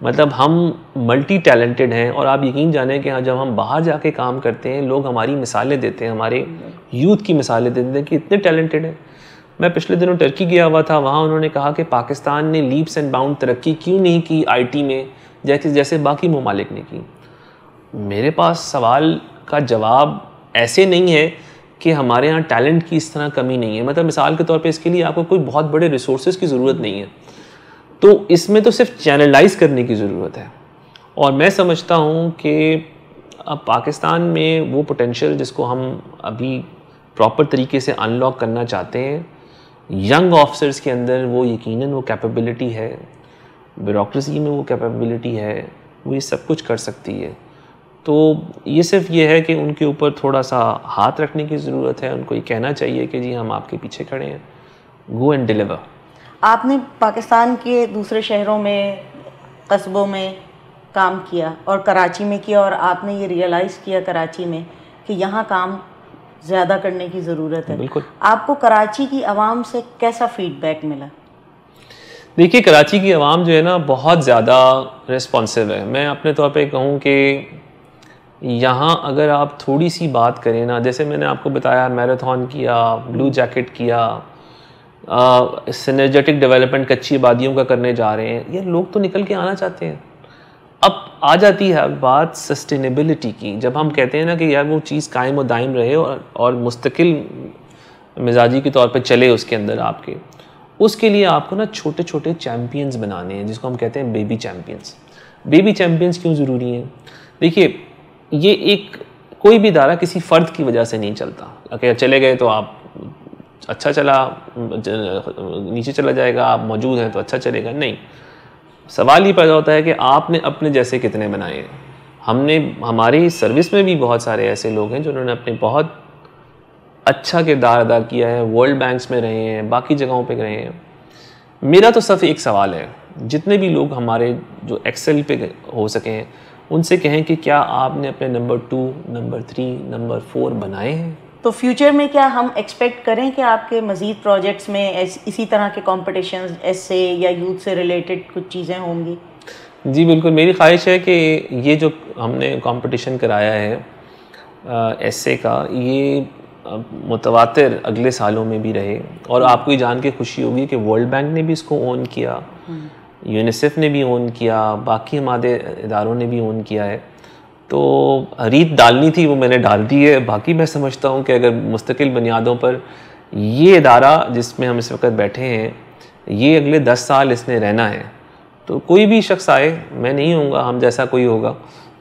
मतलब हम मल्टी टैलेंटेड हैं और आप यकीन जानें कि जब हम बाहर जाके काम करते हैं, लोग हमारी मिसालें देते हैं, हमारे यूथ की मिसालें देते हैं कि इतने टैलेंटेड हैं। मैं पिछले दिनों टर्की गया हुआ था, वहाँ उन्होंने कहा कि पाकिस्तान ने लीप्स एंड बाउंड तरक्की क्यों नहीं की IT में जैसे बाकी ममालिक ने की। मेरे पास सवाल का जवाब ऐसे नहीं है कि हमारे यहाँ टैलेंट की इस तरह कमी नहीं है। मतलब मिसाल के तौर पे इसके लिए आपको कोई बहुत बड़े रिसोर्सेज की ज़रूरत नहीं है, तो इसमें तो सिर्फ चैनलाइज करने की ज़रूरत है। और मैं समझता हूँ कि अब पाकिस्तान में वो पोटेंशियल जिसको हम अभी प्रॉपर तरीके से अनलॉक करना चाहते हैं, यंग ऑफिसर्स के अंदर वो यकीनन वो कैपेबिलिटी है, ब्यूरोक्रेसी में वो कैपेबिलिटी है, वो ये सब कुछ कर सकती है। तो ये सिर्फ ये है कि उनके ऊपर थोड़ा सा हाथ रखने की ज़रूरत है, उनको ये कहना चाहिए कि जी हम आपके पीछे खड़े हैं, गो एंड डिलीवर। आपने पाकिस्तान के दूसरे शहरों में, कस्बों में काम किया और कराची में किया, और आपने ये रियलाइज़ किया कराची में कि यहाँ काम ज़्यादा करने की ज़रूरत है। बिल्कुल। आपको कराची की आवाम से कैसा फीडबैक मिला? देखिए कराची की आवाम जो है ना, बहुत ज़्यादा रिस्पॉन्सिव है। मैं अपने तौर पे कहूँ कि यहाँ अगर आप थोड़ी सी बात करें ना, जैसे मैंने आपको बताया मैराथन किया, ब्लू जैकेट किया, सिनर्जेटिक डेवलपमेंट कच्ची आबादियों का करने जा रहे हैं, ये लोग तो निकल के आना चाहते हैं। अब आ जाती है बात सस्टेनेबिलिटी की, जब हम कहते हैं ना कि यार वो चीज़ कायम और दायम रहे और मुस्तकिल मिजाजी के तौर पे चले उसके अंदर आपके, उसके लिए आपको ना छोटे छोटे चैम्पियंस बनाने हैं, जिसको हम कहते हैं बेबी चैम्पियंस। बेबी चैम्पियंस क्यों ज़रूरी हैं? देखिए ये एक कोई भी इदारा किसी फ़र्द की वजह से नहीं चलता। अगर चले गए तो आप अच्छा चला, नीचे चला जाएगा, आप मौजूद हैं तो अच्छा चलेगा, नहीं। सवाल ये पैदा होता है कि आपने अपने जैसे कितने बनाए हैं। हमने हमारी सर्विस में भी बहुत सारे ऐसे लोग हैं जिन्होंने अपने बहुत अच्छा किरदार अदा किया है, वर्ल्ड बैंक्स में रहे हैं, बाकी जगहों पे रहे हैं। मेरा तो सिर्फ एक सवाल है, जितने भी लोग हमारे जो एक्सेल पे हो सकें उनसे कहें कि क्या आपने अपने नंबर 2, नंबर 3, नंबर 4 बनाए हैं? तो फ्यूचर में क्या हम एक्सपेक्ट करें कि आपके मज़ीद प्रोजेक्ट्स में इसी तरह के कॉम्पिटिशन्स, एस्से या यूथ से रिलेटेड कुछ चीज़ें होंगी? जी बिल्कुल, मेरी ख्वाहिश है कि ये जो हमने कंपटीशन कराया है एस्से का, ये मुतवातिर अगले सालों में भी रहे। और आपको ये जान के खुशी होगी कि वर्ल्ड बैंक ने भी इसको ओन किया, यूनिसेफ ने भी ओन किया, बाकी हमारे इदारों ने भी ओन किया है। तो रीत डालनी थी, वो मैंने डाल दी है। बाकी मैं समझता हूँ कि अगर मुस्तकिल बुनियादों पर ये इदारा जिसमें हम इस वक्त बैठे हैं, ये अगले 10 साल इसने रहना है, तो कोई भी शख्स आए, मैं नहीं होऊंगा, हम जैसा कोई होगा,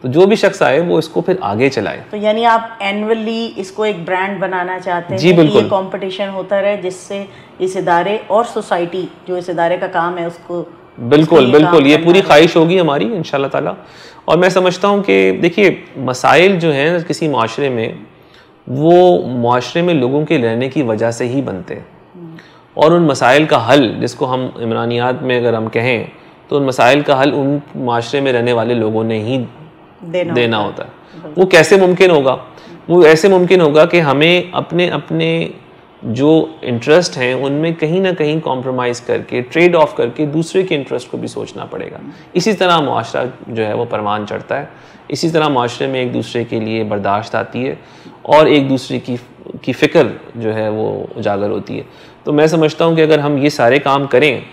तो जो भी शख्स आए वो इसको फिर आगे चलाए। तो यानी आप एनुअली इसको एक ब्रांड बनाना चाहते हैं? जी बिल्कुल। ये कंपटीशन होता रहे जिससे इस इदारे और सोसाइटी जो इस इदारे का काम है उसको बिल्कुल बिल्कुल, ये पूरी ख्वाहिश होगी हमारी इंशाल्लाह ताला। और मैं समझता हूँ कि देखिए, मसाइल जो हैं किसी माशरे में, वो माशरे में लोगों के रहने की वजह से ही बनते हैं, और उन मसाइल का हल, जिसको हम इमरानियात में अगर हम कहें, तो उन मसाइल का हल उन माशरे में रहने वाले लोगों ने ही देना होता है। वो कैसे मुमकिन होगा? वो ऐसे मुमकिन होगा कि हमें अपने अपने जो इंटरेस्ट हैं उनमें कहीं ना कहीं कॉम्प्रोमाइज़ करके, ट्रेड ऑफ करके दूसरे के इंटरेस्ट को भी सोचना पड़ेगा। इसी तरह मुआशरा जो है वो परवान चढ़ता है, इसी तरह मुआशरे में एक दूसरे के लिए बर्दाश्त आती है और एक दूसरे की फ़िक्र जो है वो उजागर होती है। तो मैं समझता हूँ कि अगर हम ये सारे काम करें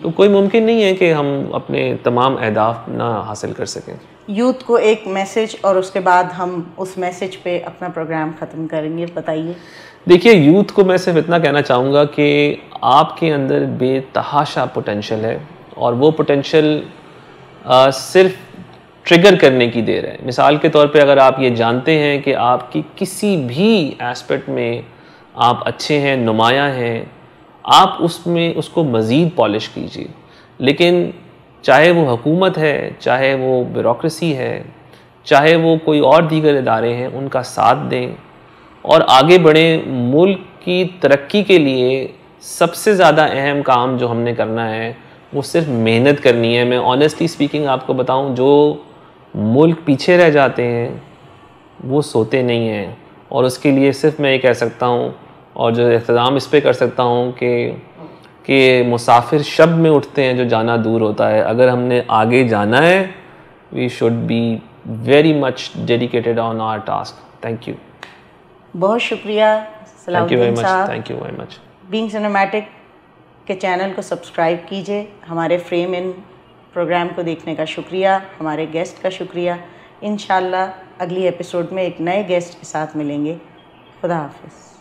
तो कोई मुमकिन नहीं है कि हम अपने तमाम अहदाफ ना हासिल कर सकें। यूथ को एक मैसेज, और उसके बाद हम उस मैसेज पे अपना प्रोग्राम ख़त्म करेंगे, बताइए। देखिए, यूथ को मैं सिर्फ इतना कहना चाहूँगा कि आपके अंदर बेतहाशा पोटेंशियल है, और वो पोटेंशियल सिर्फ ट्रिगर करने की देर है। मिसाल के तौर पे अगर आप ये जानते हैं कि आपकी किसी भी एस्पेक्ट में आप अच्छे हैं, नुमाया हैं, आप उसमें उसको मज़ीद पॉलिश कीजिए। लेकिन चाहे वो हुकूमत है, चाहे वो ब्यूरोक्रेसी है, चाहे वो कोई और दीगर इदारे हैं, उनका साथ दें और आगे बढ़ें। मुल्क की तरक्की के लिए सबसे ज़्यादा अहम काम जो हमने करना है वो सिर्फ मेहनत करनी है। मैं ऑनेस्टली स्पीकिंग आपको बताऊं, जो मुल्क पीछे रह जाते हैं वो सोते नहीं हैं, और उसके लिए सिर्फ मैं ये कह सकता हूँ और जो इख्तिताम इस पे कर सकता हूँ कि मुसाफिर शब में उठते हैं जो जाना दूर होता है। अगर हमने आगे जाना है, we should be very much dedicated on our task. Thank you, बहुत शुक्रिया Salahuddin sahab. Thank you very much. Being cinematic के चैनल को सब्सक्राइब कीजिए। हमारे फ्रेम इन प्रोग्राम को देखने का शुक्रिया, हमारे गेस्ट का शुक्रिया। इंशाल्लाह अगली एपिसोड में एक नए गेस्ट के साथ मिलेंगे। खुदा हाफिज़।